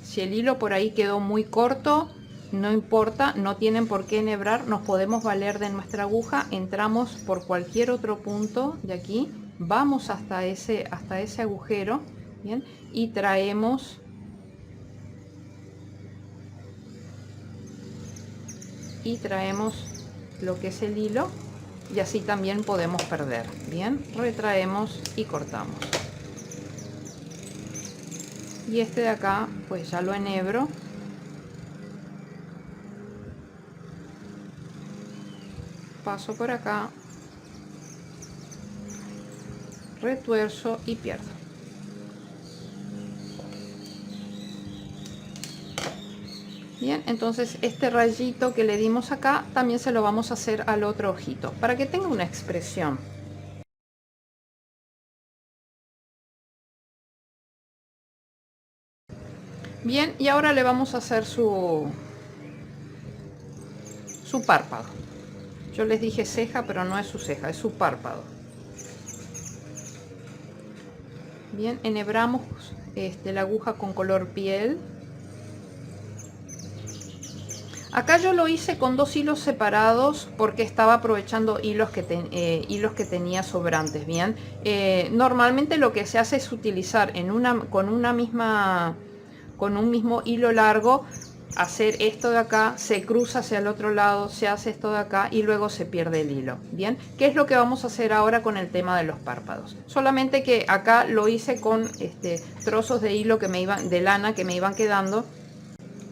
Si el hilo por ahí quedó muy corto, no importa, no tienen por qué enhebrar, nos podemos valer de nuestra aguja, entramos por cualquier otro punto de aquí, vamos hasta ese agujero, bien, y traemos lo que es el hilo, y así también podemos perder. Bien, retraemos y cortamos. Y este de acá pues ya lo enhebro. Paso por acá, retuerzo y pierdo. Bien, entonces este rayito que le dimos acá también se lo vamos a hacer al otro ojito para que tenga una expresión. Bien, y ahora le vamos a hacer su párpado. Yo les dije ceja, pero no es su ceja, es su párpado. Bien, enhebramos la aguja con color piel. Acá yo lo hice con 2 hilos separados porque estaba aprovechando hilos que tenía sobrantes. Bien, normalmente lo que se hace es utilizar con un mismo hilo largo, hacer esto de acá, se cruza hacia el otro lado, se hace esto de acá y luego se pierde el hilo. Bien, ¿qué es lo que vamos a hacer ahora con el tema de los párpados? Solamente que acá lo hice con trozos de hilo de lana que me iban quedando.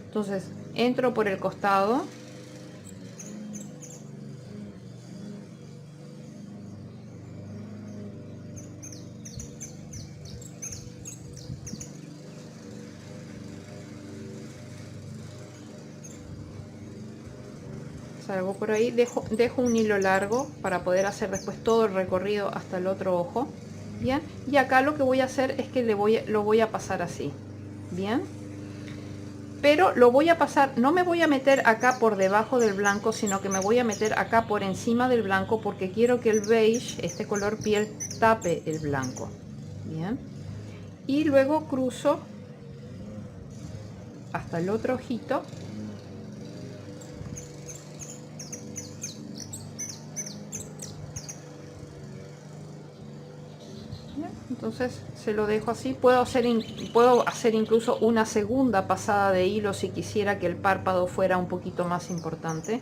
Entonces entro por el costado, salgo por ahí, dejo un hilo largo para poder hacer después todo el recorrido hasta el otro ojo. Bien, y acá lo que voy a hacer es que lo voy a pasar así. Bien, pero lo voy a pasar, no me voy a meter acá por debajo del blanco, sino que me voy a meter acá por encima del blanco porque quiero que el beige, este color piel, tape el blanco. Bien, y luego cruzo hasta el otro ojito. Entonces se lo dejo así. Puedo hacer incluso una segunda pasada de hilo si quisiera que el párpado fuera un poquito más importante.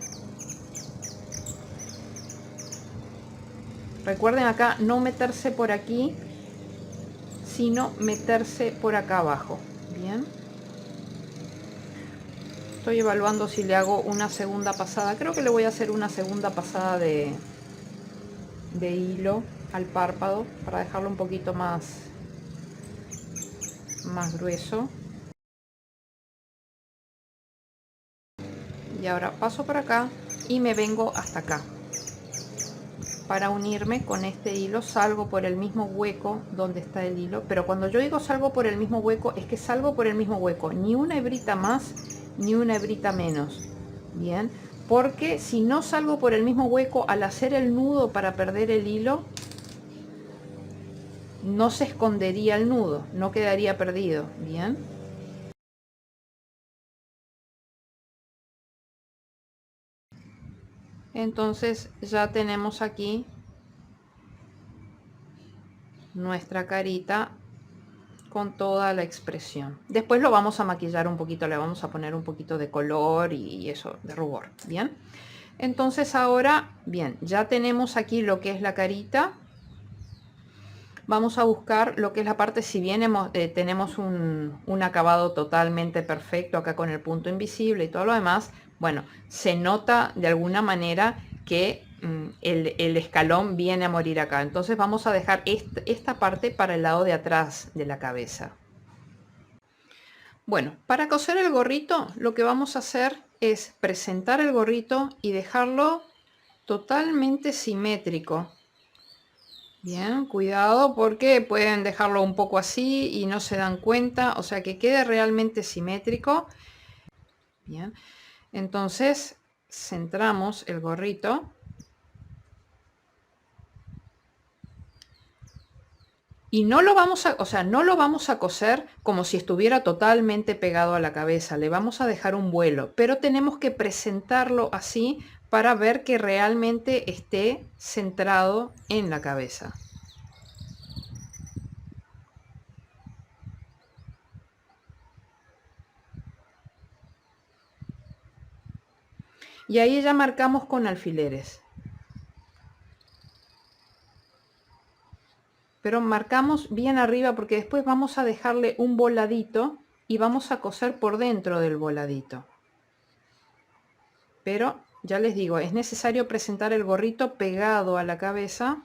Recuerden acá no meterse por aquí, sino meterse por acá abajo. Bien, estoy evaluando si le hago una segunda pasada. Creo que le voy a hacer una segunda pasada de hilo al párpado para dejarlo un poquito más grueso. Y ahora paso por acá y me vengo hasta acá para unirme con este hilo. Salgo por el mismo hueco donde está el hilo, pero cuando yo digo salgo por el mismo hueco, es que salgo por el mismo hueco, ni una hebrita más ni una hebrita menos. Bien, porque si no salgo por el mismo hueco, al hacer el nudo para perder el hilo, no se escondería el nudo, no quedaría perdido. Bien, entonces ya tenemos aquí nuestra carita con toda la expresión. Después lo vamos a maquillar un poquito, le vamos a poner un poquito de color y eso, de rubor. Bien, entonces ahora, bien, ya tenemos aquí lo que es la carita. Vamos a buscar lo que es la parte, si bien tenemos un acabado totalmente perfecto acá con el punto invisible y todo lo demás, bueno, se nota de alguna manera que el escalón viene a morir acá. Entonces vamos a dejar esta parte para el lado de atrás de la cabeza. Bueno, para coser el gorrito lo que vamos a hacer es presentar el gorrito y dejarlo totalmente simétrico. Bien, cuidado porque pueden dejarlo un poco así y no se dan cuenta, o sea que quede realmente simétrico. Bien, entonces centramos el gorrito Y no lo vamos a, o sea, no lo vamos a coser como si estuviera totalmente pegado a la cabeza. Le vamos a dejar un vuelo, pero tenemos que presentarlo así para ver que realmente esté centrado en la cabeza. Y ahí ya marcamos con alfileres. Pero marcamos bien arriba porque después vamos a dejarle un voladito y vamos a coser por dentro del voladito. Pero ya les digo, es necesario presentar el gorrito pegado a la cabeza.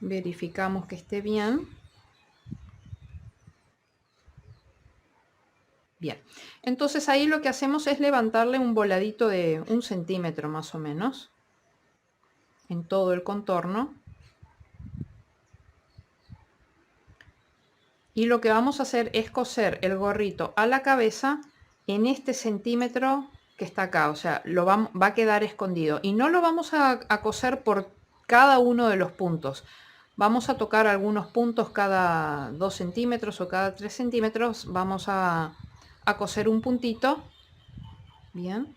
Verificamos que esté bien. Bien, entonces ahí lo que hacemos es levantarle un voladito de 1 centímetro más o menos en todo el contorno. Y lo que vamos a hacer es coser el gorrito a la cabeza en este centímetro que está acá, o sea, va a quedar escondido. Y no lo vamos a coser por cada uno de los puntos. Vamos a tocar algunos puntos cada 2 centímetros o cada 3 centímetros. Vamos a coser un puntito. Bien.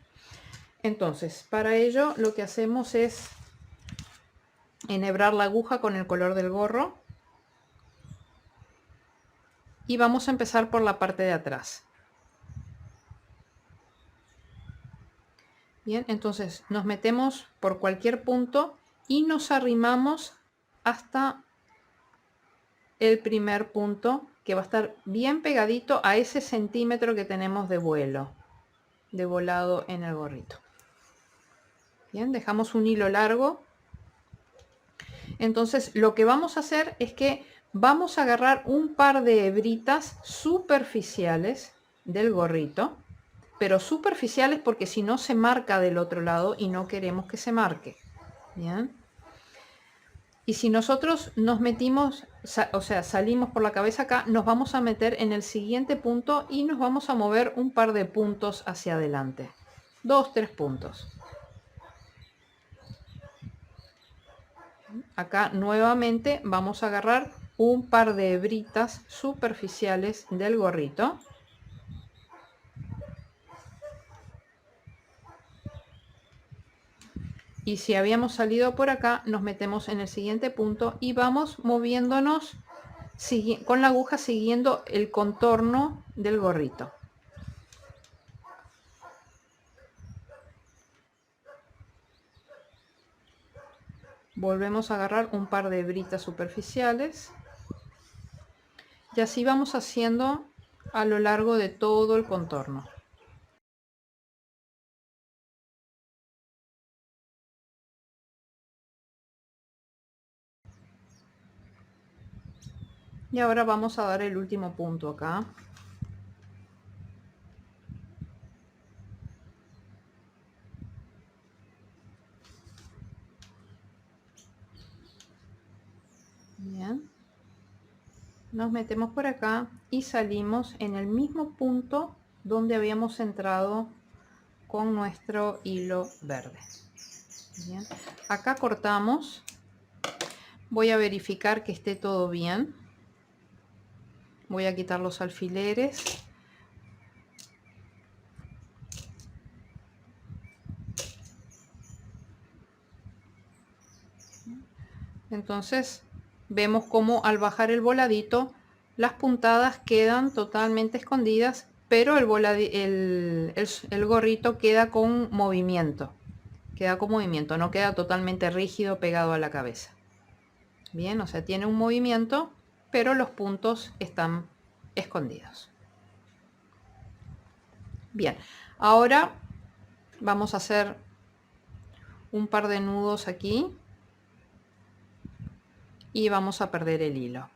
Entonces, para ello lo que hacemos es enhebrar la aguja con el color del gorro. Y vamos a empezar por la parte de atrás. Bien, entonces nos metemos por cualquier punto y nos arrimamos hasta el primer punto, que va a estar bien pegadito a ese centímetro que tenemos de vuelo, de volado en el gorrito. Bien, dejamos un hilo largo. Entonces lo que vamos a hacer es que vamos a agarrar un par de hebritas superficiales del gorrito, pero superficiales porque si no se marca del otro lado y no queremos que se marque. Bien. Y si nosotros nos metimos, o sea, salimos por la cabeza acá, nos vamos a meter en el siguiente punto y nos vamos a mover un par de puntos hacia adelante. 2, 3 puntos. Acá nuevamente vamos a agarrar un par de hebritas superficiales del gorrito. Y si habíamos salido por acá, nos metemos en el siguiente punto y vamos moviéndonos con la aguja siguiendo el contorno del gorrito. Volvemos a agarrar un par de hebritas superficiales. Y así vamos haciendo a lo largo de todo el contorno. Y ahora vamos a dar el último punto acá. Bien. Nos metemos por acá y salimos en el mismo punto donde habíamos entrado con nuestro hilo verde. Bien. Acá cortamos. Voy a verificar que esté todo bien. Voy a quitar los alfileres. Entonces vemos como al bajar el voladito las puntadas quedan totalmente escondidas, pero el gorrito queda con movimiento. Queda con movimiento, no queda totalmente rígido pegado a la cabeza. Bien, o sea, tiene un movimiento, pero los puntos están escondidos. Bien, ahora vamos a hacer un par de nudos aquí y vamos a perder el hilo.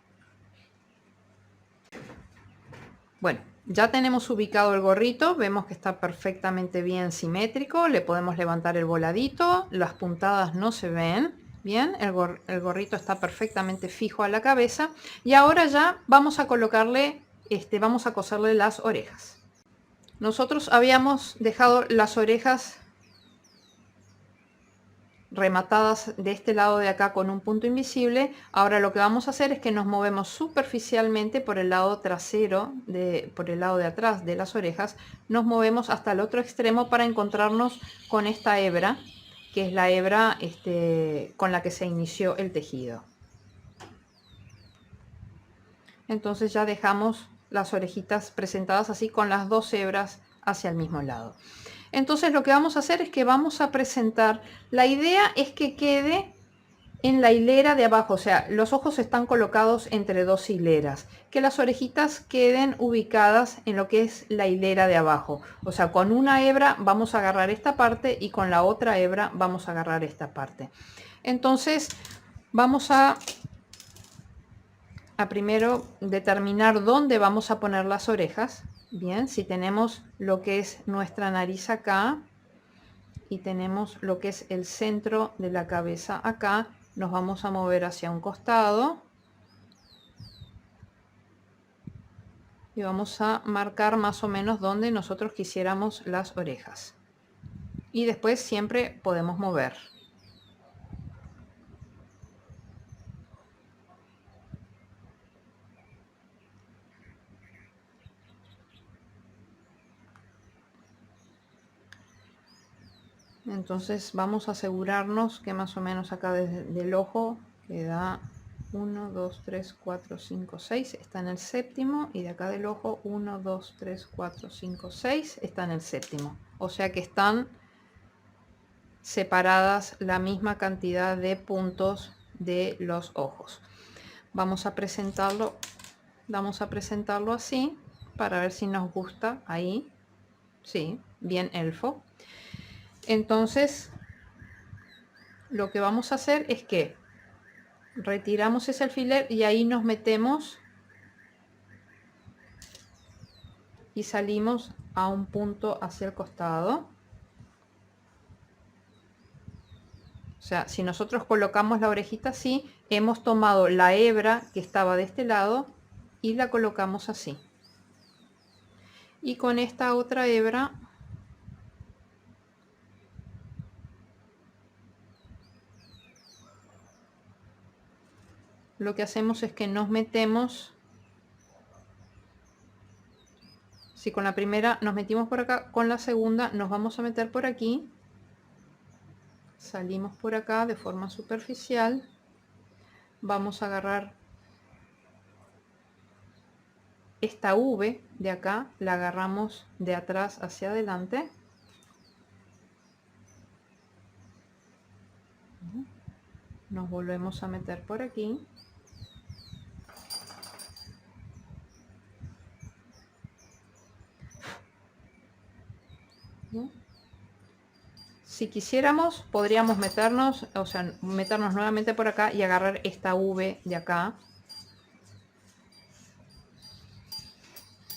Bueno, Ya tenemos ubicado el gorrito, vemos que está perfectamente bien simétrico, le podemos levantar el voladito, las puntadas no se ven, bien, el gorrito está perfectamente fijo a la cabeza y ahora ya vamos a colocarle, vamos a coserle las orejas. Nosotros habíamos dejado las orejas rematadas de este lado de acá con un punto invisible. Ahora lo que vamos a hacer es que nos movemos superficialmente por el lado trasero, por el lado de atrás de las orejas, nos movemos hasta el otro extremo para encontrarnos con esta hebra, que es la hebra con la que se inició el tejido. Entonces ya dejamos las orejitas presentadas así con las dos hebras hacia el mismo lado. Entonces lo que vamos a hacer es que vamos a presentar, la idea es que quede en la hilera de abajo, o sea, los ojos están colocados entre dos hileras, que las orejitas queden ubicadas en lo que es la hilera de abajo, o sea, con una hebra vamos a agarrar esta parte y con la otra hebra vamos a agarrar esta parte. Entonces vamos a primero determinar dónde vamos a poner las orejas. Bien, si tenemos lo que es nuestra nariz acá y tenemos lo que es el centro de la cabeza acá, nos vamos a mover hacia un costado y vamos a marcar más o menos donde nosotros quisiéramos las orejas, y después siempre podemos mover. Entonces vamos a asegurarnos que más o menos acá desde el ojo queda 1, 2, 3, 4, 5, 6 está en el séptimo, y de acá del ojo 1, 2, 3, 4, 5, 6 está en el séptimo, o sea que están separadas la misma cantidad de puntos de los ojos. Vamos a presentarlo así para ver si nos gusta. Ahí sí, bien elfo. Entonces lo que vamos a hacer es que retiramos ese alfiler y ahí nos metemos y salimos a un punto hacia el costado. O sea, si nosotros colocamos la orejita así, hemos tomado la hebra que estaba de este lado y la colocamos así. Y con esta otra hebra lo que hacemos es que nos metemos. Si con la primera nos metimos por acá, con la segunda nos vamos a meter por aquí. Salimos por acá de forma superficial. Vamos a agarrar esta V de acá, la agarramos de atrás hacia adelante. Nos volvemos a meter por aquí. Si quisiéramos, podríamos meternos, o sea, meternos nuevamente por acá y agarrar esta V de acá.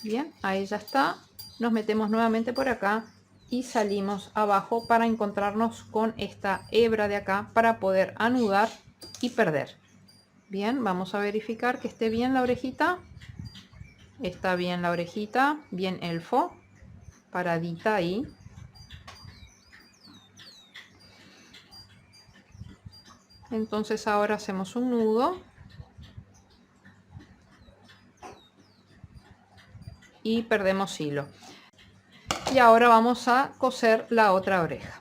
Bien, ahí ya está. Nos metemos nuevamente por acá y salimos abajo para encontrarnos con esta hebra de acá para poder anudar y perder. Bien, vamos a verificar que esté bien la orejita. Está bien la orejita, bien elfo, paradita ahí. Entonces ahora hacemos un nudo y perdemos hilo. Y ahora vamos a coser la otra oreja.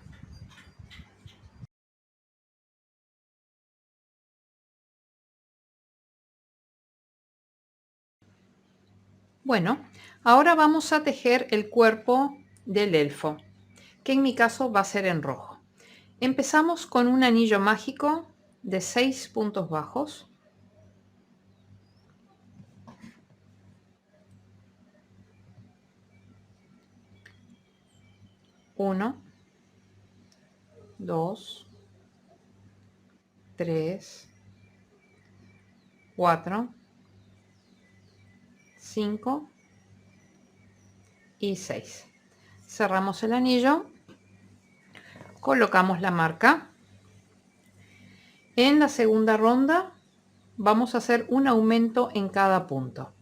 Bueno, ahora vamos a tejer el cuerpo del elfo, que en mi caso va a ser en rojo. Empezamos con un anillo mágico de 6 puntos bajos. Uno, 2, 3, 4, 5 y 6. Cerramos el anillo, colocamos la marca. En la segunda ronda vamos a hacer un aumento en cada punto.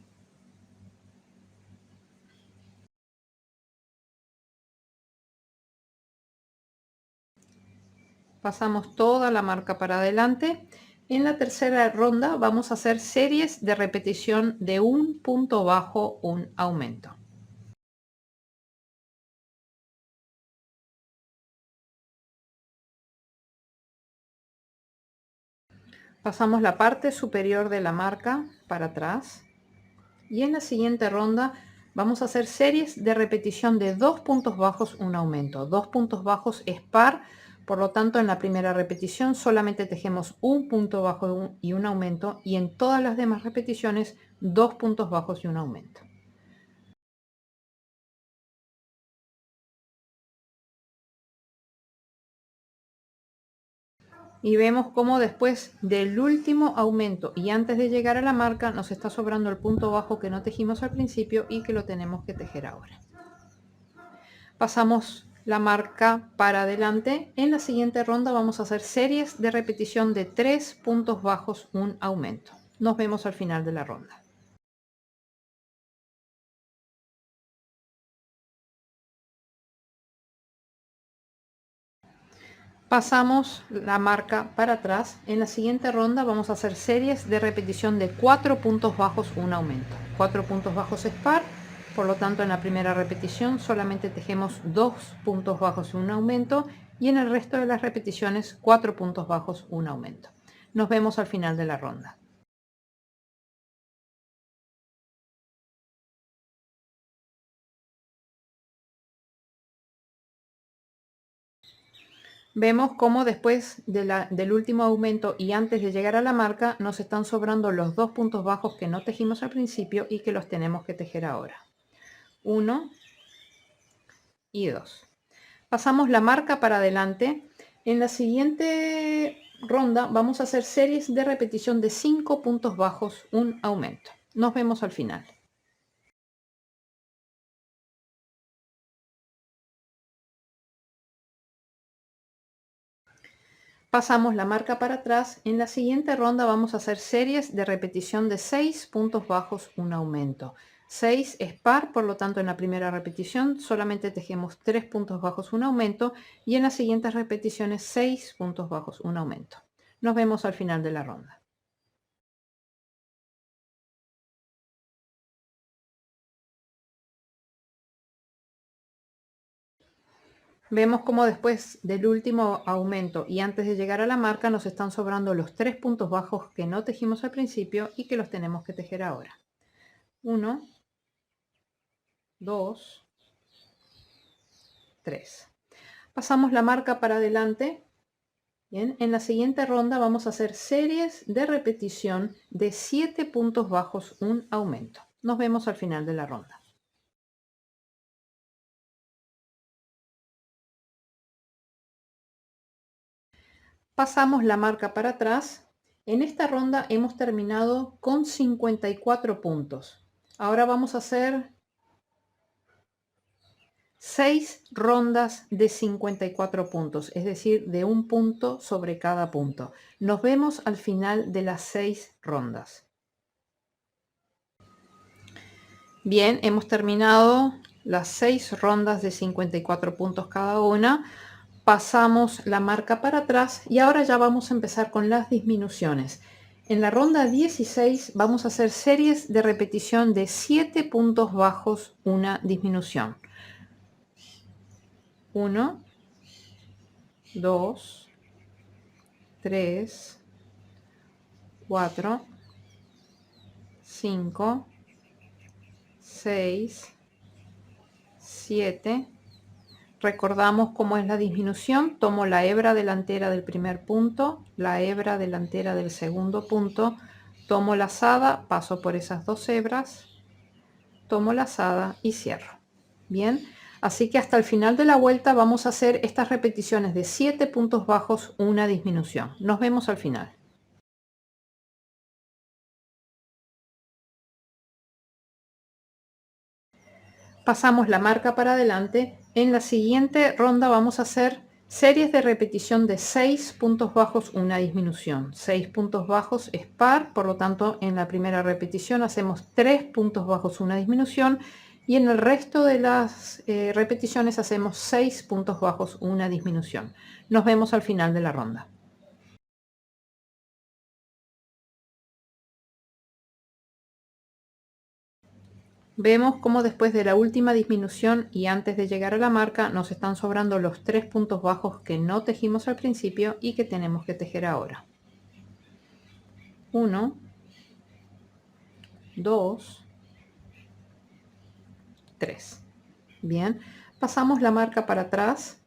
Pasamos toda la marca para adelante. En la tercera ronda vamos a hacer series de repetición de un punto bajo, un aumento. Pasamos la parte superior de la marca para atrás y en la siguiente ronda vamos a hacer series de repetición de 2 puntos bajos, un aumento. 2 puntos bajos es par, por lo tanto en la primera repetición solamente tejemos un punto bajo y un aumento, y en todas las demás repeticiones 2 puntos bajos y un aumento. Y vemos cómo después del último aumento y antes de llegar a la marca nos está sobrando el punto bajo que no tejimos al principio y que lo tenemos que tejer ahora. Pasamos la marca para adelante. En la siguiente ronda vamos a hacer series de repetición de 3 puntos bajos, un aumento. Nos vemos al final de la ronda. Pasamos la marca para atrás. En la siguiente ronda vamos a hacer series de repetición de 4 puntos bajos, un aumento. 4 puntos bajos es par, por lo tanto en la primera repetición solamente tejemos 2 puntos bajos y un aumento, y en el resto de las repeticiones 4 puntos bajos, un aumento. Nos vemos al final de la ronda. Vemos cómo después del último aumento y antes de llegar a la marca nos están sobrando los 2 puntos bajos que no tejimos al principio y que los tenemos que tejer ahora. 1 y 2. Pasamos la marca para adelante. En la siguiente ronda vamos a hacer series de repetición de 5 puntos bajos, un aumento. Nos vemos al final. Pasamos la marca para atrás. En la siguiente ronda vamos a hacer series de repetición de 6 puntos bajos, un aumento. 6 es par, por lo tanto en la primera repetición solamente tejemos 3 puntos bajos, un aumento, y en las siguientes repeticiones 6 puntos bajos, un aumento. Nos vemos al final de la ronda. Vemos como después del último aumento y antes de llegar a la marca nos están sobrando los 3 puntos bajos que no tejimos al principio y que los tenemos que tejer ahora. 1, 2, 3. Pasamos la marca para adelante. Bien, en la siguiente ronda vamos a hacer series de repetición de 7 puntos bajos, un aumento. Nos vemos al final de la ronda. Pasamos la marca para atrás. En esta ronda hemos terminado con 54 puntos. Ahora vamos a hacer 6 rondas de 54 puntos, es decir, de un punto sobre cada punto. Nos vemos al final de las 6 rondas. Bien, hemos terminado las 6 rondas de 54 puntos cada una. Pasamos la marca para atrás y ahora ya vamos a empezar con las disminuciones. En la ronda 16 vamos a hacer series de repetición de 7 puntos bajos, una disminución. 1, 2, 3, 4, 5, 6, 7. Recordamos cómo es la disminución. Tomo la hebra delantera del primer punto, la hebra delantera del segundo punto, tomo lazada, paso por esas dos hebras, tomo lazada y cierro. Bien, así que hasta el final de la vuelta vamos a hacer estas repeticiones de 7 puntos bajos, una disminución. Nos vemos al final. Pasamos la marca para adelante. En la siguiente ronda vamos a hacer series de repetición de 6 puntos bajos, una disminución. 6 puntos bajos es par, por lo tanto en la primera repetición hacemos 3 puntos bajos, una disminución, y en el resto de las repeticiones hacemos 6 puntos bajos, una disminución. Nos vemos al final de la ronda. Vemos cómo después de la última disminución y antes de llegar a la marca nos están sobrando los 3 puntos bajos que no tejimos al principio y que tenemos que tejer ahora. 1, 2, 3. Bien, pasamos la marca para atrás.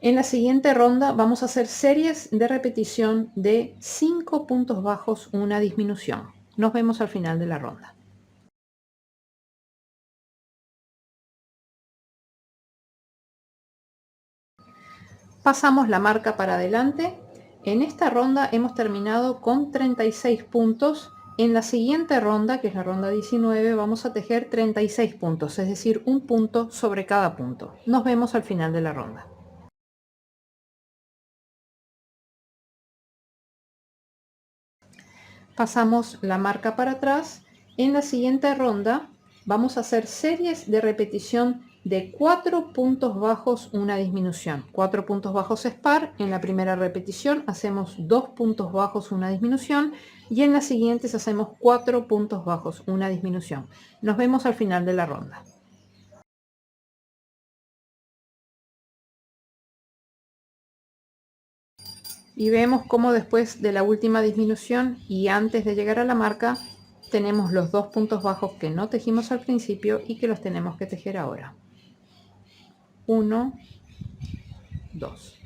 En la siguiente ronda vamos a hacer series de repetición de 5 puntos bajos, una disminución. Nos vemos al final de la ronda. Pasamos la marca para adelante. En esta ronda hemos terminado con 36 puntos. En la siguiente ronda, que es la ronda 19, vamos a tejer 36 puntos, es decir, un punto sobre cada punto. Nos vemos al final de la ronda. Pasamos la marca para atrás. En la siguiente ronda vamos a hacer series de repetición de 4 puntos bajos, una disminución. 4 puntos bajos es par. En la primera repetición hacemos 2 puntos bajos, una disminución, y en las siguientes hacemos 4 puntos bajos, una disminución. Nos vemos al final de la ronda. Y vemos cómo después de la última disminución y antes de llegar a la marca tenemos los 2 puntos bajos que no tejimos al principio y que los tenemos que tejer ahora. 1, 2.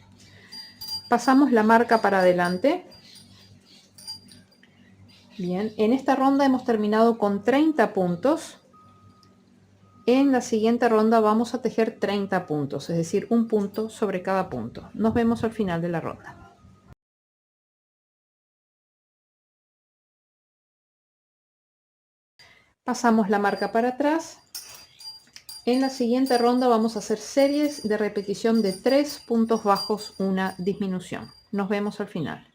Pasamos la marca para adelante. Bien, en esta ronda hemos terminado con 30 puntos. En la siguiente ronda vamos a tejer 30 puntos, es decir, un punto sobre cada punto. Nos vemos al final de la ronda. Pasamos la marca para atrás. En la siguiente ronda vamos a hacer series de repetición de 3 puntos bajos, una disminución. Nos vemos al final.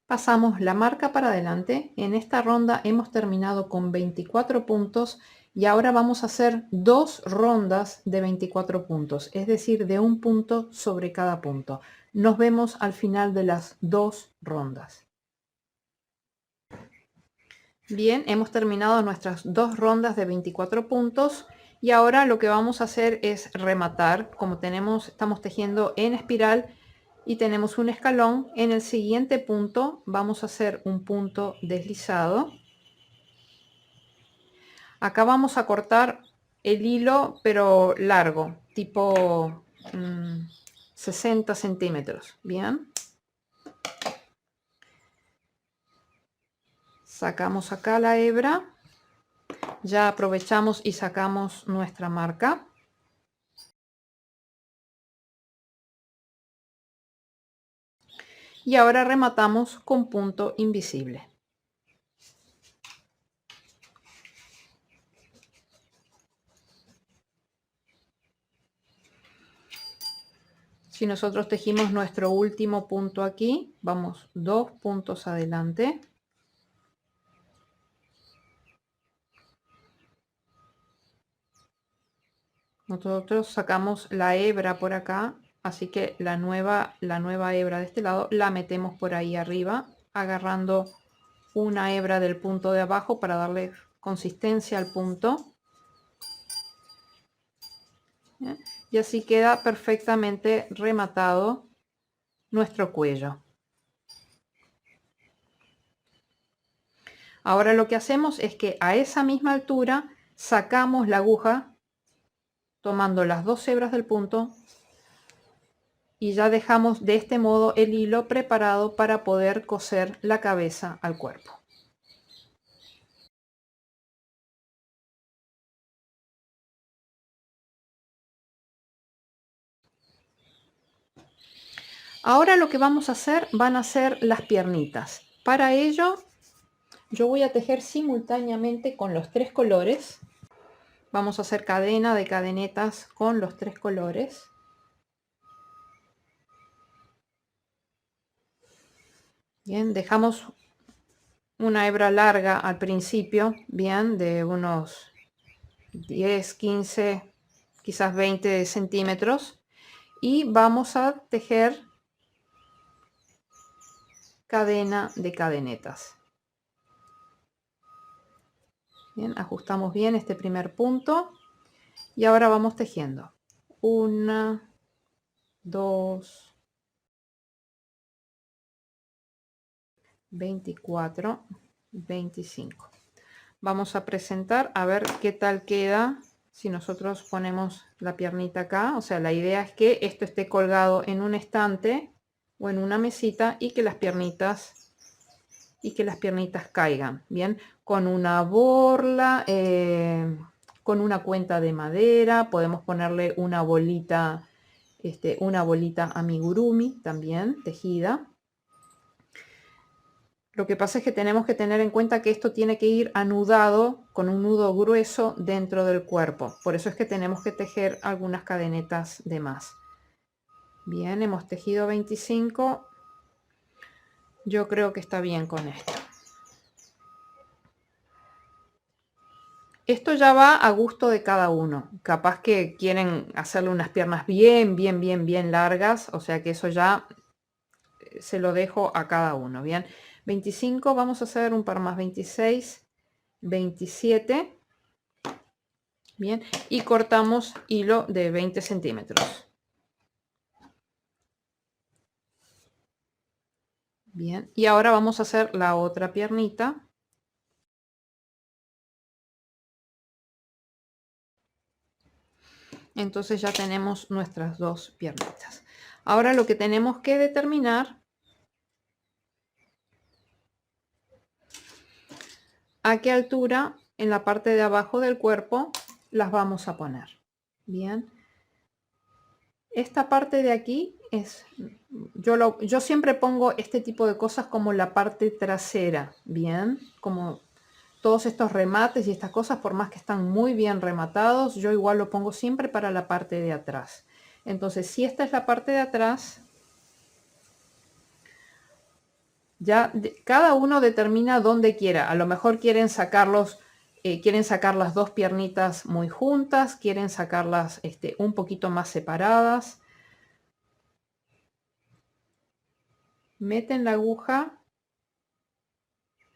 Pasamos la marca para adelante. En esta ronda hemos terminado con 24 puntos y ahora vamos a hacer 2 rondas de 24 puntos, es decir, de un punto sobre cada punto. Nos vemos al final de las 2 rondas. Bien, hemos terminado nuestras 2 rondas de 24 puntos y ahora lo que vamos a hacer es rematar. Como estamos tejiendo en espiral y tenemos un escalón, en el siguiente punto vamos a hacer un punto deslizado. Acá vamos a cortar el hilo pero largo, tipo 60 centímetros. Bien, sacamos acá la hebra, ya aprovechamos y sacamos nuestra marca. Y ahora rematamos con punto invisible. Si nosotros tejimos nuestro último punto aquí, vamos 2 puntos adelante. Nosotros sacamos la hebra por acá, así que la nueva hebra de este lado la metemos por ahí arriba, agarrando una hebra del punto de abajo para darle consistencia al punto. ¿Bien? Y así queda perfectamente rematado nuestro cuello. Ahora lo que hacemos es que a esa misma altura sacamos la aguja tomando las 2 hebras del punto y ya dejamos de este modo el hilo preparado para poder coser la cabeza al cuerpo. Ahora lo que vamos a hacer van a ser las piernitas. Para ello yo voy a tejer simultáneamente con los 3 colores. Vamos a hacer cadena de cadenetas con los 3 colores. Bien, dejamos una hebra larga al principio, bien, de unos 10, 15, quizás 20 centímetros. Y vamos a tejer cadena de cadenetas. Bien, ajustamos bien este primer punto y ahora vamos tejiendo 1, 2, 24, 25. Vamos a presentar a ver qué tal queda si nosotros ponemos la piernita acá. O sea, la idea es que esto esté colgado en un estante o en una mesita y que las piernitas caigan bien con una borla, con una cuenta de madera. Podemos ponerle una bolita amigurumi también tejida. Lo que pasa es que tenemos que tener en cuenta que esto tiene que ir anudado con un nudo grueso dentro del cuerpo. Por eso es que tenemos que tejer algunas cadenetas de más. Bien, hemos tejido 25. Yo creo que está bien con esto. Esto ya va a gusto de cada uno. Capaz que quieren hacerle unas piernas bien largas. O sea que eso ya se lo dejo a cada uno. Bien, 25, vamos a hacer un par más, 26, 27. Bien, y cortamos hilo de 20 centímetros. Bien, y ahora vamos a hacer la otra piernita. Entonces ya tenemos nuestras dos piernitas. Ahora lo que tenemos que determinar a qué altura en la parte de abajo del cuerpo las vamos a poner. Bien, esta parte de aquí es, yo siempre pongo este tipo de cosas como la parte trasera. Bien, como todos estos remates y estas cosas, por más que están muy bien rematados, yo igual lo pongo siempre para la parte de atrás. Entonces, si esta es la parte de atrás, ya cada uno determina dónde quiera. A lo mejor quieren sacarlos, quieren sacar las dos piernitas muy juntas, quieren sacarlas un poquito más separadas. Meten la aguja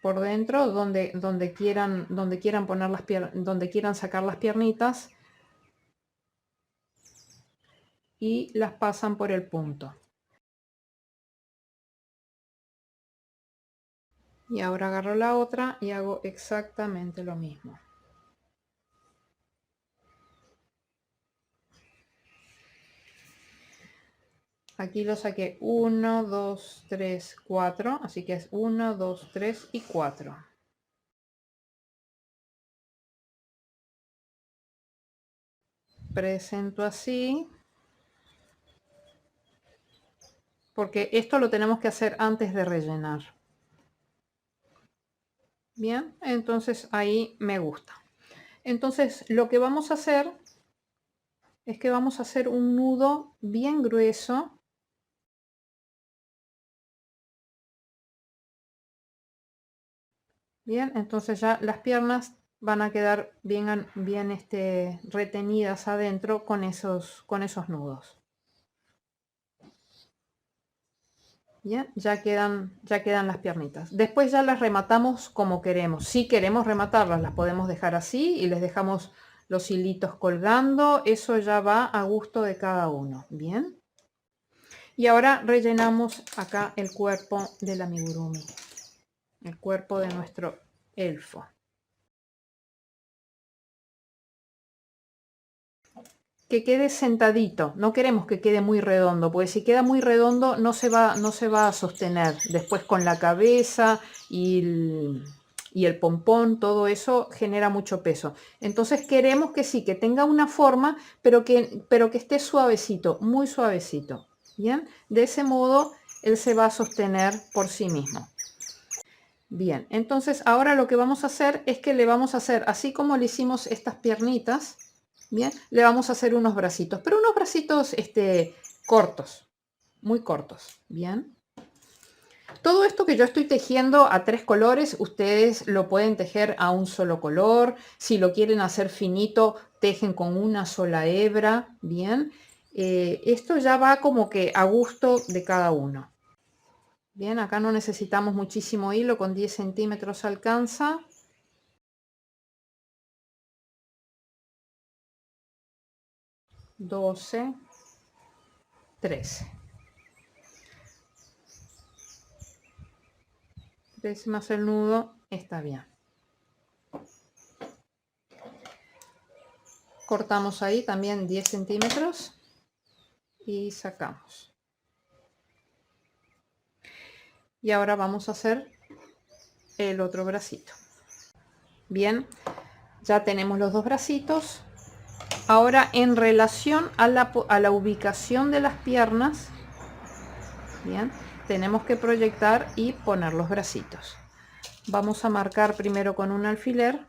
por dentro donde quieran poner donde quieran sacar las piernitas y las pasan por el punto. Y ahora agarro la otra y hago exactamente lo mismo. Aquí lo saqué 1, 2, 3, 4, así que es 1, 2, 3 y 4. Presento así, porque esto lo tenemos que hacer antes de rellenar. Bien, entonces ahí me gusta. Entonces lo que vamos a hacer es que vamos a hacer un nudo bien grueso. Bien, entonces ya las piernas van a quedar bien retenidas adentro con esos nudos. Bien, ya quedan las piernitas. Después ya las rematamos como queremos. Si queremos rematarlas, las podemos dejar así y les dejamos los hilitos colgando. Eso ya va a gusto de cada uno. Bien. Y ahora rellenamos acá el cuerpo del amigurumi. El cuerpo de nuestro elfo. Que quede sentadito, no queremos que quede muy redondo, porque si queda muy redondo no se va a sostener después con la cabeza y el pompón, todo eso genera mucho peso. Entonces queremos que sí, que tenga una forma, pero que esté suavecito, muy suavecito. Bien, de ese modo él se va a sostener por sí mismo. Bien, entonces ahora lo que vamos a hacer es que le vamos a hacer, así como le hicimos estas piernitas, bien, le vamos a hacer unos bracitos, pero unos bracitos cortos, muy cortos, bien. Todo esto que yo estoy tejiendo a 3 colores, ustedes lo pueden tejer a un solo color. Si lo quieren hacer finito, tejen con una sola hebra, bien. Esto ya va como que a gusto de cada uno. Bien, acá no necesitamos muchísimo hilo, con 10 centímetros alcanza. Doce, 13. 13 más el nudo está bien. Cortamos ahí también 10 centímetros y sacamos. Y ahora vamos a hacer el otro bracito. Bien, ya tenemos los dos bracitos. Ahora, en relación a la ubicación de las piernas, bien, tenemos que proyectar y poner los bracitos. Vamos a marcar primero con un alfiler.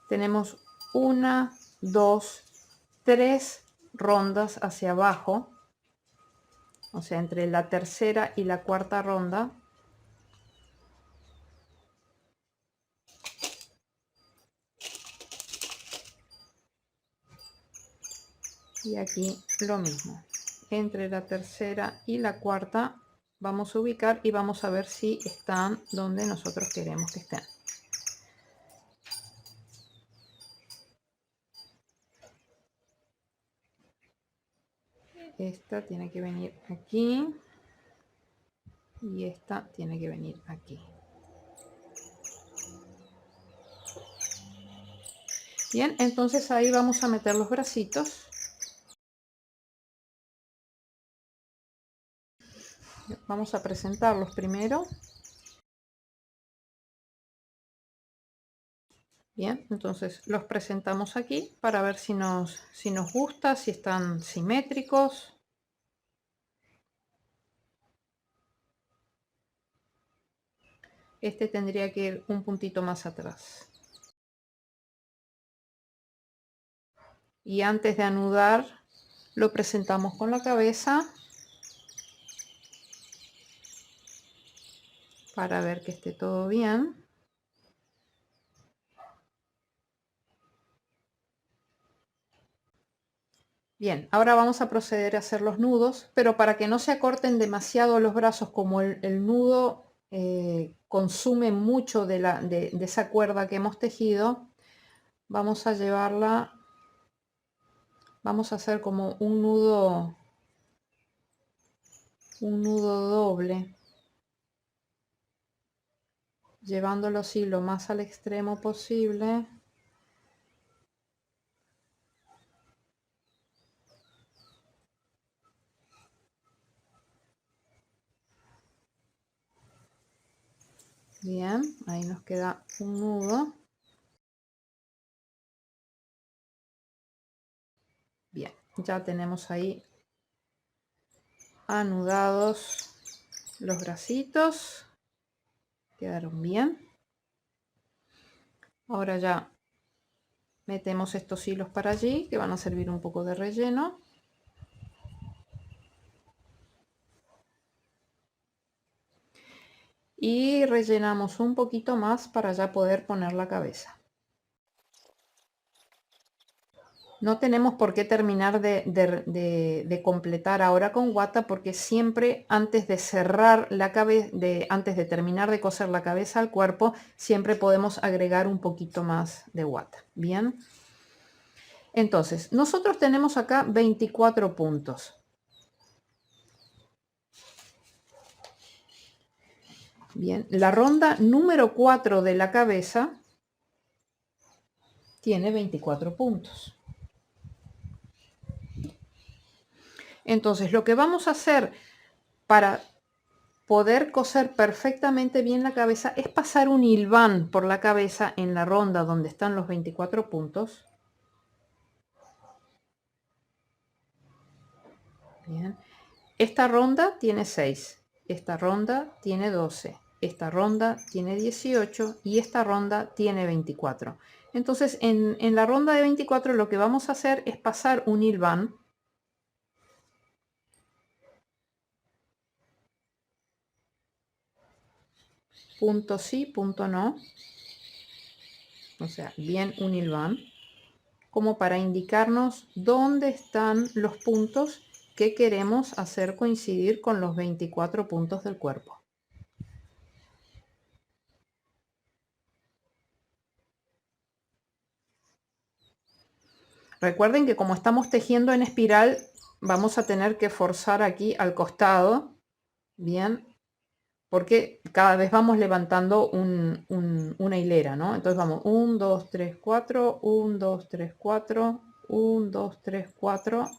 Tenemos 1, 2, 3 rondas hacia abajo, o sea, entre la tercera y la cuarta ronda. Y aquí lo mismo, entre la tercera y la cuarta vamos a ubicar y vamos a ver si están donde nosotros queremos que estén. Esta tiene que venir aquí y esta tiene que venir aquí. Bien, entonces ahí vamos a meter los bracitos. Vamos a presentarlos primero. Bien, entonces los presentamos aquí para ver si nos gusta, si están simétricos. Este tendría que ir un puntito más atrás. Y antes de anudar, lo presentamos con la cabeza para ver que esté todo bien. Bien, ahora vamos a proceder a hacer los nudos, pero para que no se acorten demasiado los brazos, como el nudo consume mucho de esa cuerda que hemos tejido, vamos a llevarla, vamos a hacer como un nudo doble, llevándolo así lo más al extremo posible. Bien, ahí nos queda un nudo. Bien, ya tenemos ahí anudados los bracitos, quedaron bien. Ahora ya metemos estos hilos para allí, que van a servir un poco de relleno. Y rellenamos un poquito más para ya poder poner la cabeza. No tenemos por qué terminar de completar ahora con guata, porque siempre antes de cerrar la cabeza, antes de terminar de coser la cabeza al cuerpo, siempre podemos agregar un poquito más de guata. Bien. Entonces, nosotros tenemos acá 24 puntos. Bien, la ronda número 4 de la cabeza tiene 24 puntos. Entonces, lo que vamos a hacer para poder coser perfectamente bien la cabeza es pasar un hilván por la cabeza en la ronda donde están los 24 puntos. Bien. Esta ronda tiene 6, esta ronda tiene 12, esta ronda tiene 18 y esta ronda tiene 24. Entonces en la ronda de 24 lo que vamos a hacer es pasar un hilván punto sí, punto no, o sea, bien un hilván, como para indicarnos dónde están los puntos que queremos hacer coincidir con los 24 puntos del cuerpo. Recuerden que como estamos tejiendo en espiral, vamos a tener que forzar aquí al costado, bien, porque cada vez vamos levantando una hilera, ¿no? Entonces vamos 1, 2, 3, 4, 1, 2, 3, 4, 1, 2, 3, 4.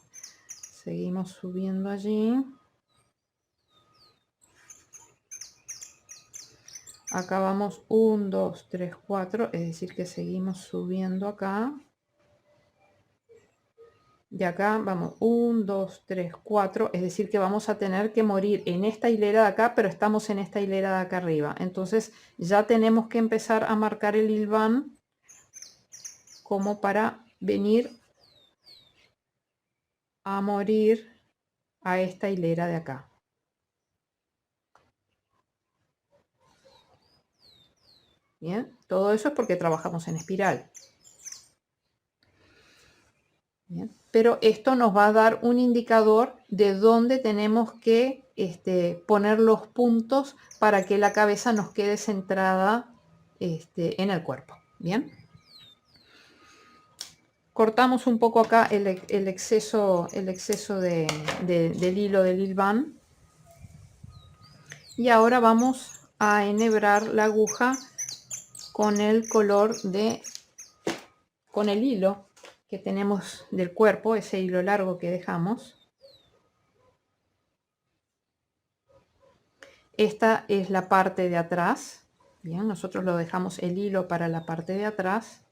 Seguimos subiendo allí. Acá vamos 1, 2, 3, 4, es decir que seguimos subiendo acá. De acá vamos 1, 2, 3, 4, es decir que vamos a tener que morir en esta hilera de acá, pero estamos en esta hilera de acá arriba. Entonces ya tenemos que empezar a marcar el hilván como para venir a morir a esta hilera de acá. Bien, todo eso es porque trabajamos en espiral. Bien. Pero esto nos va a dar un indicador de dónde tenemos que poner los puntos para que la cabeza nos quede centrada en el cuerpo. Bien. Cortamos un poco acá el exceso del hilo del hilván. Y ahora vamos a enhebrar la aguja con el color con el hilo que tenemos del cuerpo, ese hilo largo que dejamos. Esta es la parte de atrás. Bien, nosotros lo dejamos el hilo para la parte de atrás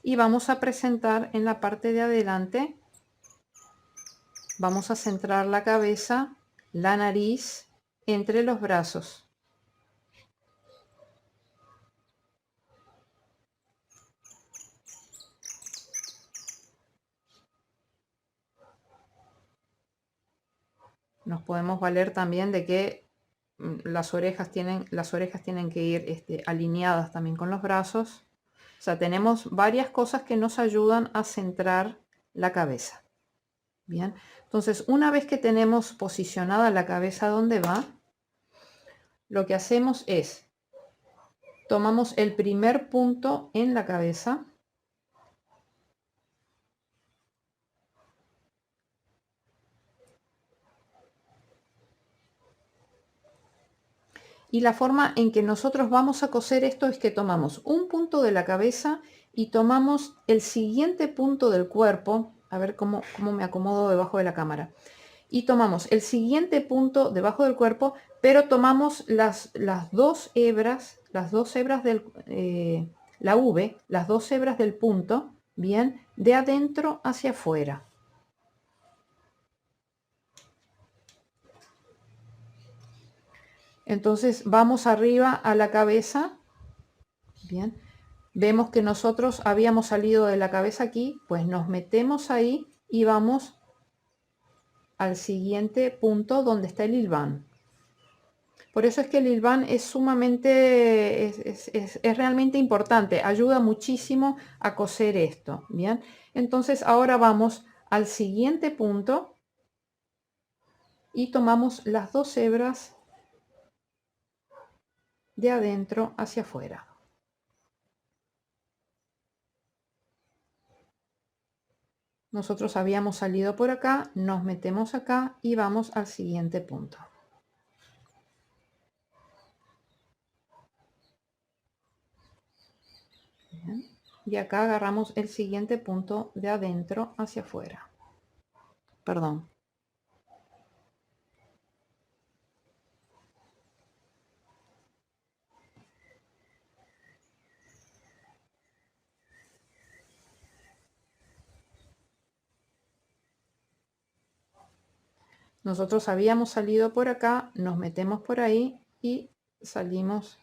y vamos a presentar en la parte de adelante. Vamos a centrar la cabeza, la nariz entre los brazos. Nos podemos valer también de que las orejas tienen que ir alineadas también con los brazos. O sea, tenemos varias cosas que nos ayudan a centrar la cabeza. Bien, entonces una vez que tenemos posicionada la cabeza donde va, lo que hacemos es, tomamos el primer punto en la cabeza, y la forma en que nosotros vamos a coser esto es que tomamos un punto de la cabeza y tomamos el siguiente punto del cuerpo, a ver cómo me acomodo debajo de la cámara, y tomamos el siguiente punto debajo del cuerpo, pero tomamos las dos hebras del, la V, las dos hebras del punto, bien, de adentro hacia afuera. Entonces vamos arriba a la cabeza, bien, vemos que nosotros habíamos salido de la cabeza aquí, pues nos metemos ahí y vamos al siguiente punto donde está el hilván. Por eso es que el hilván es sumamente, es realmente importante, ayuda muchísimo a coser esto, ¿bien? Entonces ahora vamos al siguiente punto y tomamos las dos hebras de adentro hacia afuera. Nosotros habíamos salido por acá, nos metemos acá y vamos al siguiente punto. Bien. Y acá agarramos el siguiente punto de adentro hacia afuera. Perdón. Nosotros habíamos salido por acá, nos metemos por ahí y salimos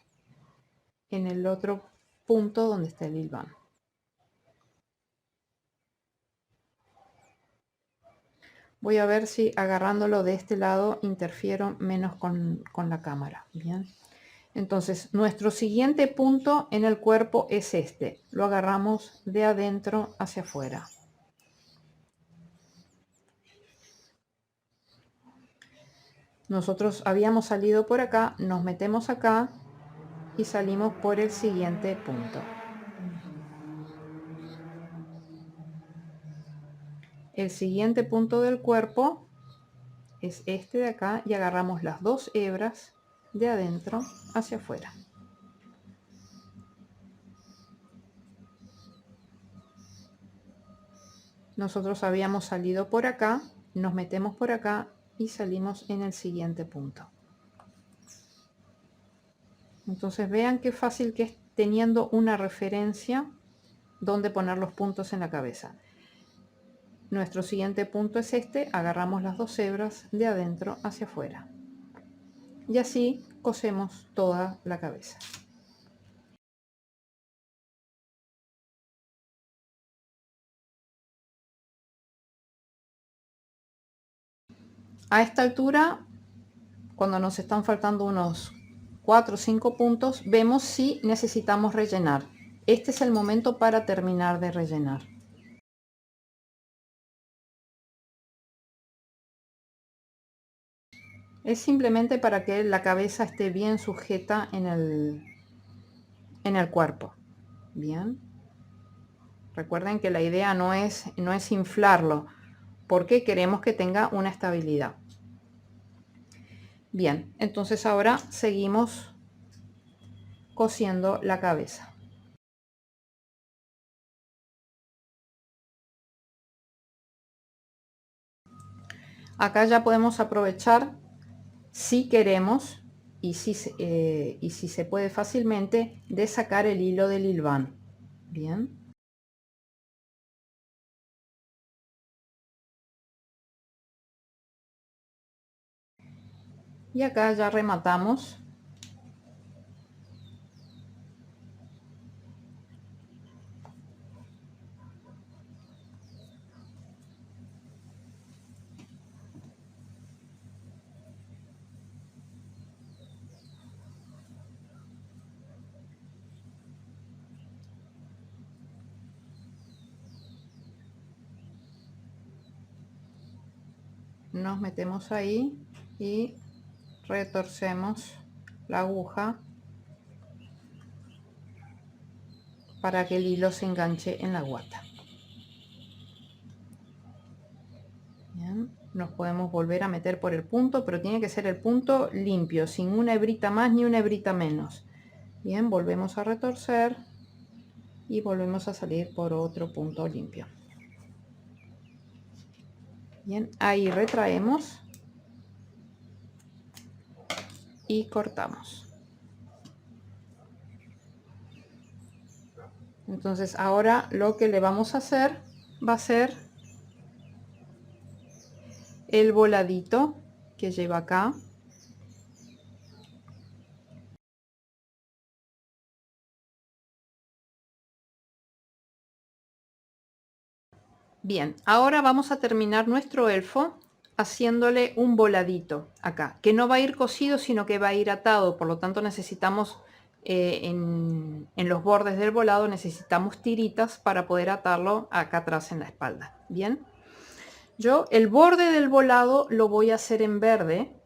en el otro punto donde está el hilván. Voy a ver si agarrándolo de este lado interfiero menos con la cámara. Bien. Entonces, nuestro siguiente punto en el cuerpo es este. Lo agarramos de adentro hacia afuera. Nosotros habíamos salido por acá, nos metemos acá y salimos por el siguiente punto. El siguiente punto del cuerpo es este de acá y agarramos las dos hebras de adentro hacia afuera. Nosotros habíamos salido por acá, nos metemos por acá y salimos en el siguiente punto. Entonces vean qué fácil que es teniendo una referencia donde poner los puntos en la cabeza. Nuestro siguiente punto es este, agarramos las dos hebras de adentro hacia afuera. Y así cosemos toda la cabeza. A esta altura, cuando nos están faltando unos 4 o 5 puntos, vemos si necesitamos rellenar. Este es el momento para terminar de rellenar. Es simplemente para que la cabeza esté bien sujeta en el cuerpo. Bien. Recuerden que la idea no es inflarlo, porque queremos que tenga una estabilidad. Bien, entonces ahora seguimos cosiendo la cabeza. Acá ya podemos aprovechar, si queremos y si se puede fácilmente, de sacar el hilo del hilván. Bien. Y acá ya rematamos. Nos metemos ahí y retorcemos la aguja para que el hilo se enganche en la guata. Bien, nos podemos volver a meter por el punto, pero tiene que ser el punto limpio, sin una hebrita más ni una hebrita menos. Bien, volvemos a retorcer y volvemos a salir por otro punto limpio. Bien, ahí retraemos y cortamos. Entonces ahora lo que le vamos a hacer va a ser el voladito que lleva acá. Bien, ahora vamos a terminar nuestro elfo haciéndole un voladito acá, que no va a ir cosido, sino que va a ir atado. Por lo tanto necesitamos en los bordes del volado necesitamos tiritas para poder atarlo acá atrás en la espalda. Bien, yo el borde del volado lo voy a hacer en verde,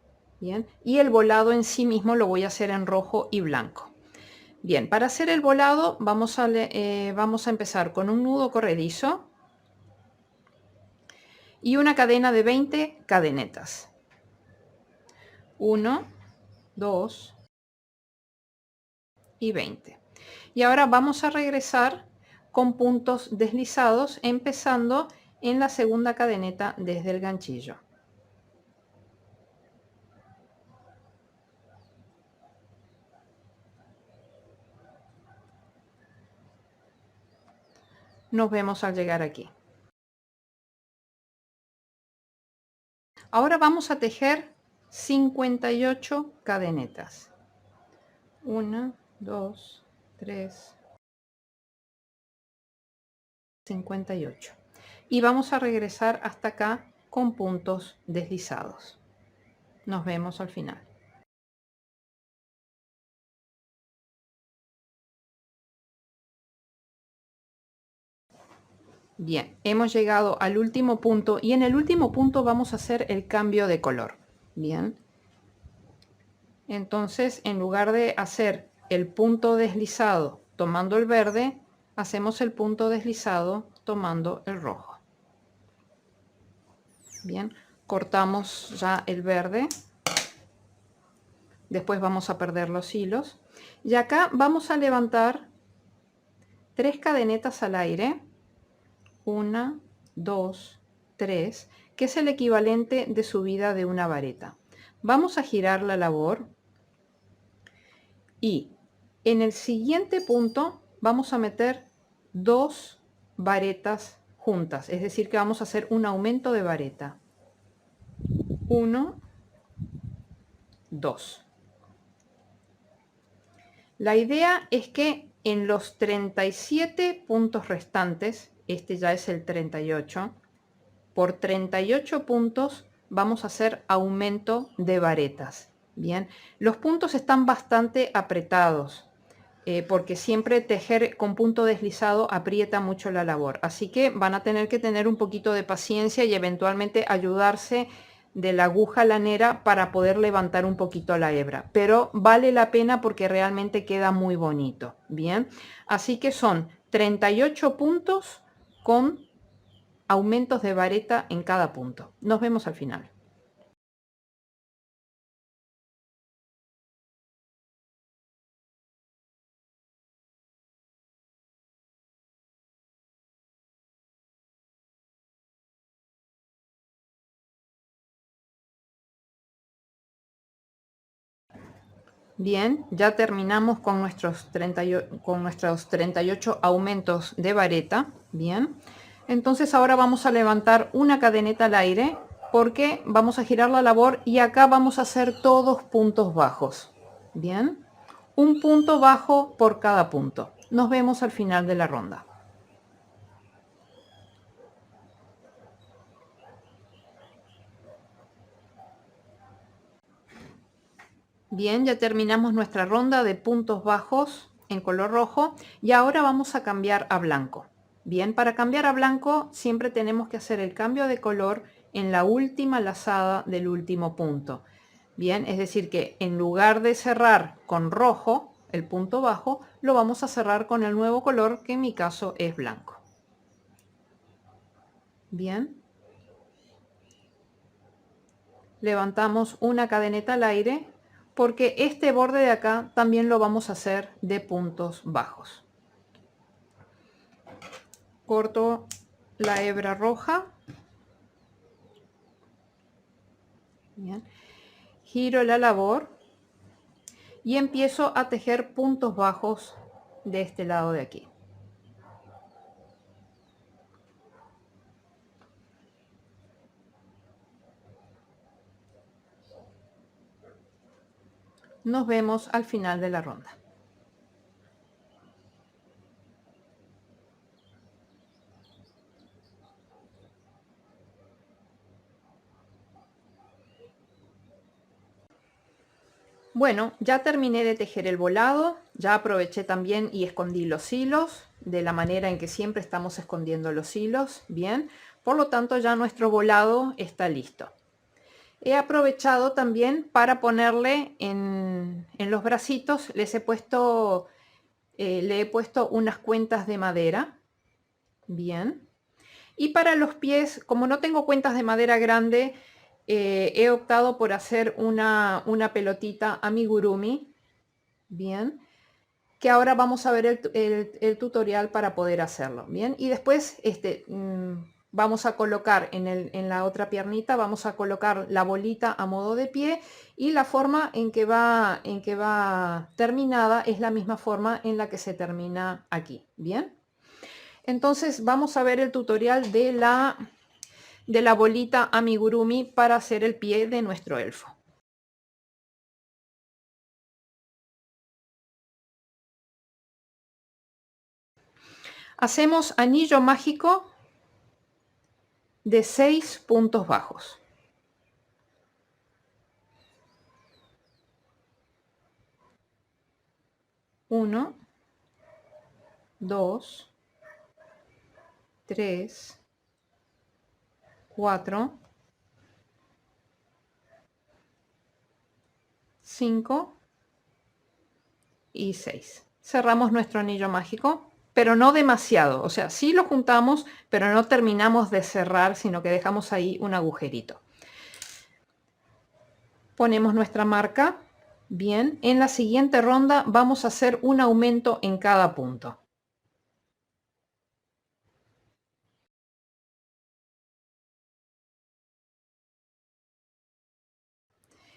bien, y el volado en sí mismo lo voy a hacer en rojo y blanco. Bien, para hacer el volado vamos a empezar con un nudo corredizo y una cadena de 20 cadenetas. 1, 2 y 20. Y ahora vamos a regresar con puntos deslizados, empezando en la segunda cadeneta desde el ganchillo. Nos vemos al llegar aquí. Ahora vamos a tejer 58 cadenetas. 1, 2, 3, 58. Y vamos a regresar hasta acá con puntos deslizados. Nos vemos al final. Bien, hemos llegado al último punto y en el último punto vamos a hacer el cambio de color. Bien. Entonces, en lugar de hacer el punto deslizado tomando el verde, hacemos el punto deslizado tomando el rojo. Bien, cortamos ya el verde. Después vamos a perder los hilos. Y acá vamos a levantar 3 cadenetas al aire. 1, 2, 3, que es el equivalente de subida de una vareta. Vamos a girar la labor y en el siguiente punto vamos a meter 2 varetas juntas, es decir que vamos a hacer un aumento de vareta. 1, 2. La idea es que en los 37 puntos restantes, este ya es el 38, por 38 puntos vamos a hacer aumento de varetas. Bien, los puntos están bastante apretados porque siempre tejer con punto deslizado aprieta mucho la labor, así que van a tener que tener un poquito de paciencia y eventualmente ayudarse de la aguja lanera para poder levantar un poquito la hebra, pero vale la pena porque realmente queda muy bonito. Bien, así que son 38 puntos con aumentos de vareta en cada punto. Nos vemos al final. Bien, ya terminamos con nuestros 38 aumentos de vareta. Bien, entonces ahora vamos a levantar una cadeneta al aire porque vamos a girar la labor y acá vamos a hacer todos puntos bajos. Bien, un punto bajo por cada punto. Nos vemos al final de la ronda. Bien, ya terminamos nuestra ronda de puntos bajos en color rojo y ahora vamos a cambiar a blanco. Bien, para cambiar a blanco siempre tenemos que hacer el cambio de color en la última lazada del último punto. Bien, es decir que en lugar de cerrar con rojo el punto bajo, lo vamos a cerrar con el nuevo color que en mi caso es blanco. Bien. Levantamos una cadeneta al aire porque este borde de acá también lo vamos a hacer de puntos bajos. Corto la hebra roja. Bien. Giro la labor y empiezo a tejer puntos bajos de este lado de aquí. Nos vemos al final de la ronda. Bueno, ya terminé de tejer el volado, ya aproveché también y escondí los hilos de la manera en que siempre estamos escondiendo los hilos, bien, por lo tanto ya nuestro volado está listo. He aprovechado también para ponerle en los bracitos, le he puesto unas cuentas de madera, bien, y para los pies, como no tengo cuentas de madera grande, he optado por hacer una pelotita amigurumi, bien, que ahora vamos a ver el tutorial para poder hacerlo, bien, y después vamos a colocar en la otra piernita, vamos a colocar la bolita a modo de pie y la forma en que va terminada es la misma forma en la que se termina aquí, bien. Entonces vamos a ver el tutorial de de la bolita amigurumi para hacer el pie de nuestro elfo. Hacemos anillo mágico de 6 puntos bajos. 1, 2, 3, 4, 5 y 6. Cerramos nuestro anillo mágico, pero no demasiado. O sea, sí lo juntamos, pero no terminamos de cerrar, sino que dejamos ahí un agujerito. Ponemos nuestra marca. Bien, en la siguiente ronda vamos a hacer un aumento en cada punto.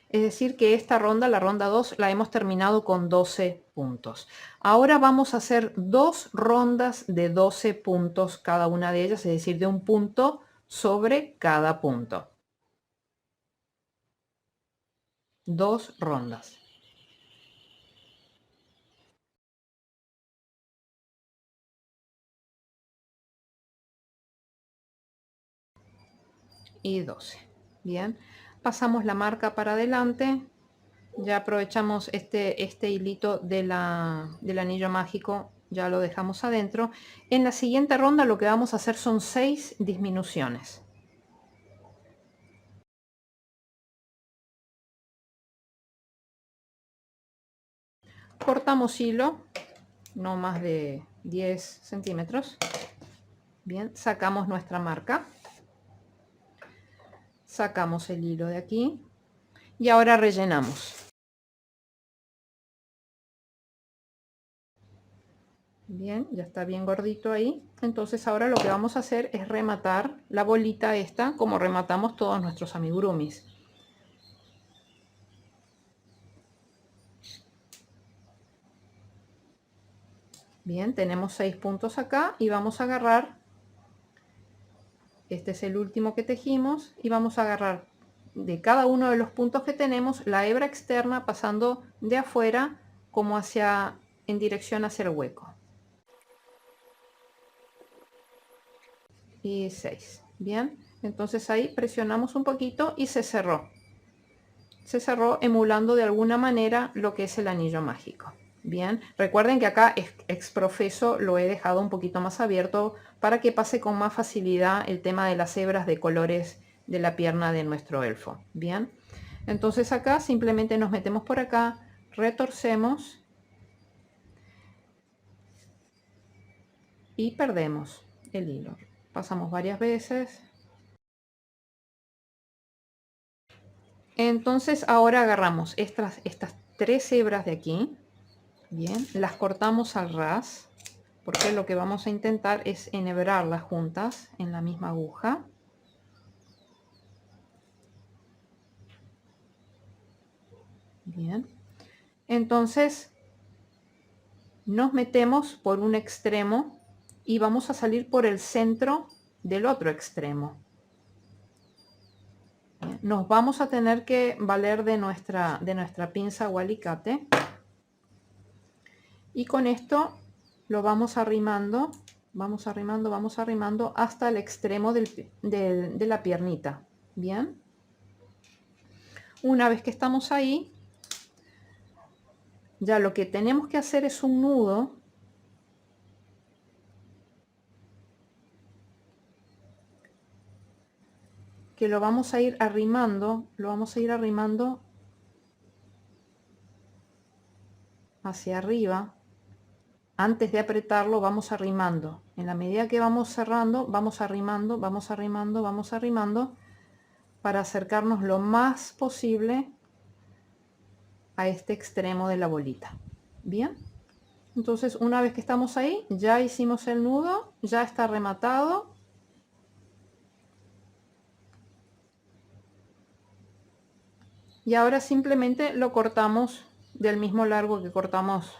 Es decir que esta ronda, la ronda 2, la hemos terminado con 12 puntos. Ahora vamos a hacer 2 rondas de 12 puntos cada una de ellas, es decir, de un punto sobre cada punto. 2 rondas. Y 12. Bien, pasamos la marca para adelante. Ya aprovechamos este hilito del anillo mágico, ya lo dejamos adentro. En la siguiente ronda lo que vamos a hacer son 6 disminuciones. Cortamos hilo, no más de 10 centímetros. Bien, sacamos nuestra marca. Sacamos el hilo de aquí. Y ahora rellenamos. Bien, ya está bien gordito ahí. Entonces ahora lo que vamos a hacer es rematar la bolita esta como rematamos todos nuestros amigurumis. Bien, tenemos 6 puntos acá y vamos a agarrar, este es el último que tejimos, y vamos a agarrar de cada uno de los puntos que tenemos la hebra externa pasando de afuera como en dirección hacia el hueco. Y 6. Bien, entonces ahí presionamos un poquito y se cerró. Se cerró emulando de alguna manera lo que es el anillo mágico. Bien, recuerden que acá exprofeso lo he dejado un poquito más abierto para que pase con más facilidad el tema de las hebras de colores de la pierna de nuestro elfo. Bien, entonces acá simplemente nos metemos por acá, retorcemos y perdemos el hilo. Pasamos varias veces. Entonces ahora agarramos estas 3 hebras de aquí. Bien, las cortamos al ras, porque lo que vamos a intentar es enhebrarlas juntas en la misma aguja. Bien, entonces nos metemos por un extremo y vamos a salir por el centro del otro extremo. Bien, nos vamos a tener que valer de nuestra pinza o alicate, y con esto lo vamos arrimando, vamos arrimando hasta el extremo de la piernita. Bien, una vez que estamos ahí, ya lo que tenemos que hacer es un nudo que lo vamos a ir arrimando, hacia arriba. Antes de apretarlo vamos arrimando. En la medida que vamos cerrando, vamos arrimando para acercarnos lo más posible a este extremo de la bolita. Bien, entonces una vez que estamos ahí, ya hicimos el nudo, ya está rematado. Y ahora simplemente lo cortamos del mismo largo que cortamos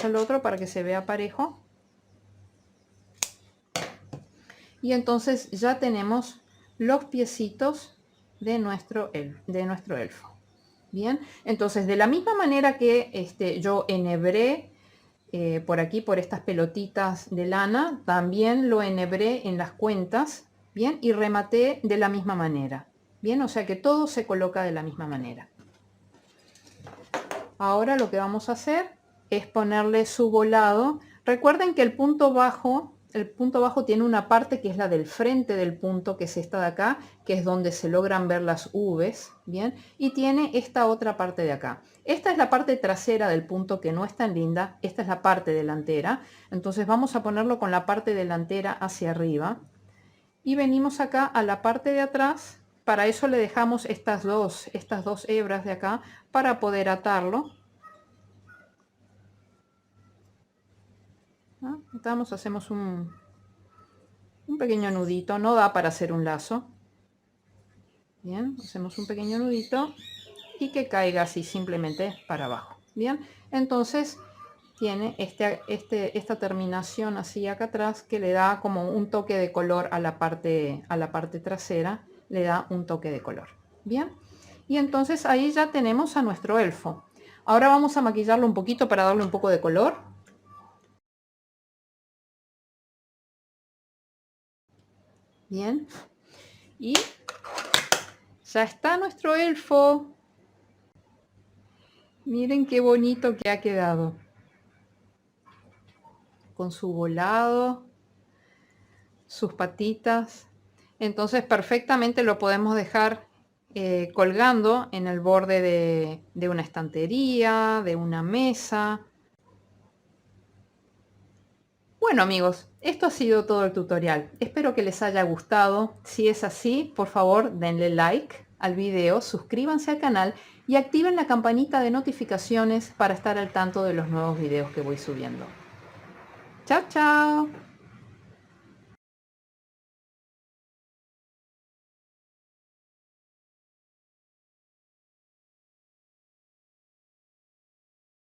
el otro para que se vea parejo. Y entonces ya tenemos los piecitos de nuestro elfo. Bien, entonces de la misma manera que yo enhebré por aquí, por estas pelotitas de lana, también lo enhebré en las cuentas, bien, y rematé de la misma manera. Bien, o sea que todo se coloca de la misma manera. Ahora lo que vamos a hacer es ponerle su volado. Recuerden que el punto bajo tiene una parte que es la del frente del punto, que es esta de acá, que es donde se logran ver las V's, ¿bien? Y tiene esta otra parte de acá. Esta es la parte trasera del punto, que no es tan linda. Esta es la parte delantera. Entonces vamos a ponerlo con la parte delantera hacia arriba. Y venimos acá a la parte de atrás. Para eso le dejamos estas dos hebras de acá para poder atarlo. ¿No? Atamos, hacemos un pequeño nudito, no da para hacer un lazo. Bien, hacemos un pequeño nudito y que caiga así simplemente para abajo. Bien, entonces tiene esta terminación así acá atrás que le da como un toque de color a la parte trasera, le da un toque de color. Bien, y entonces ahí ya tenemos a nuestro elfo. Ahora vamos a maquillarlo un poquito para darle un poco de color. Bien, y ya está nuestro elfo. Miren qué bonito que ha quedado. Con su volado, sus patitas. Entonces perfectamente lo podemos dejar colgando en el borde de una estantería, de una mesa. Bueno amigos, esto ha sido todo el tutorial. Espero que les haya gustado. Si es así, por favor denle like al video, suscríbanse al canal y activen la campanita de notificaciones para estar al tanto de los nuevos videos que voy subiendo. Chao, chao.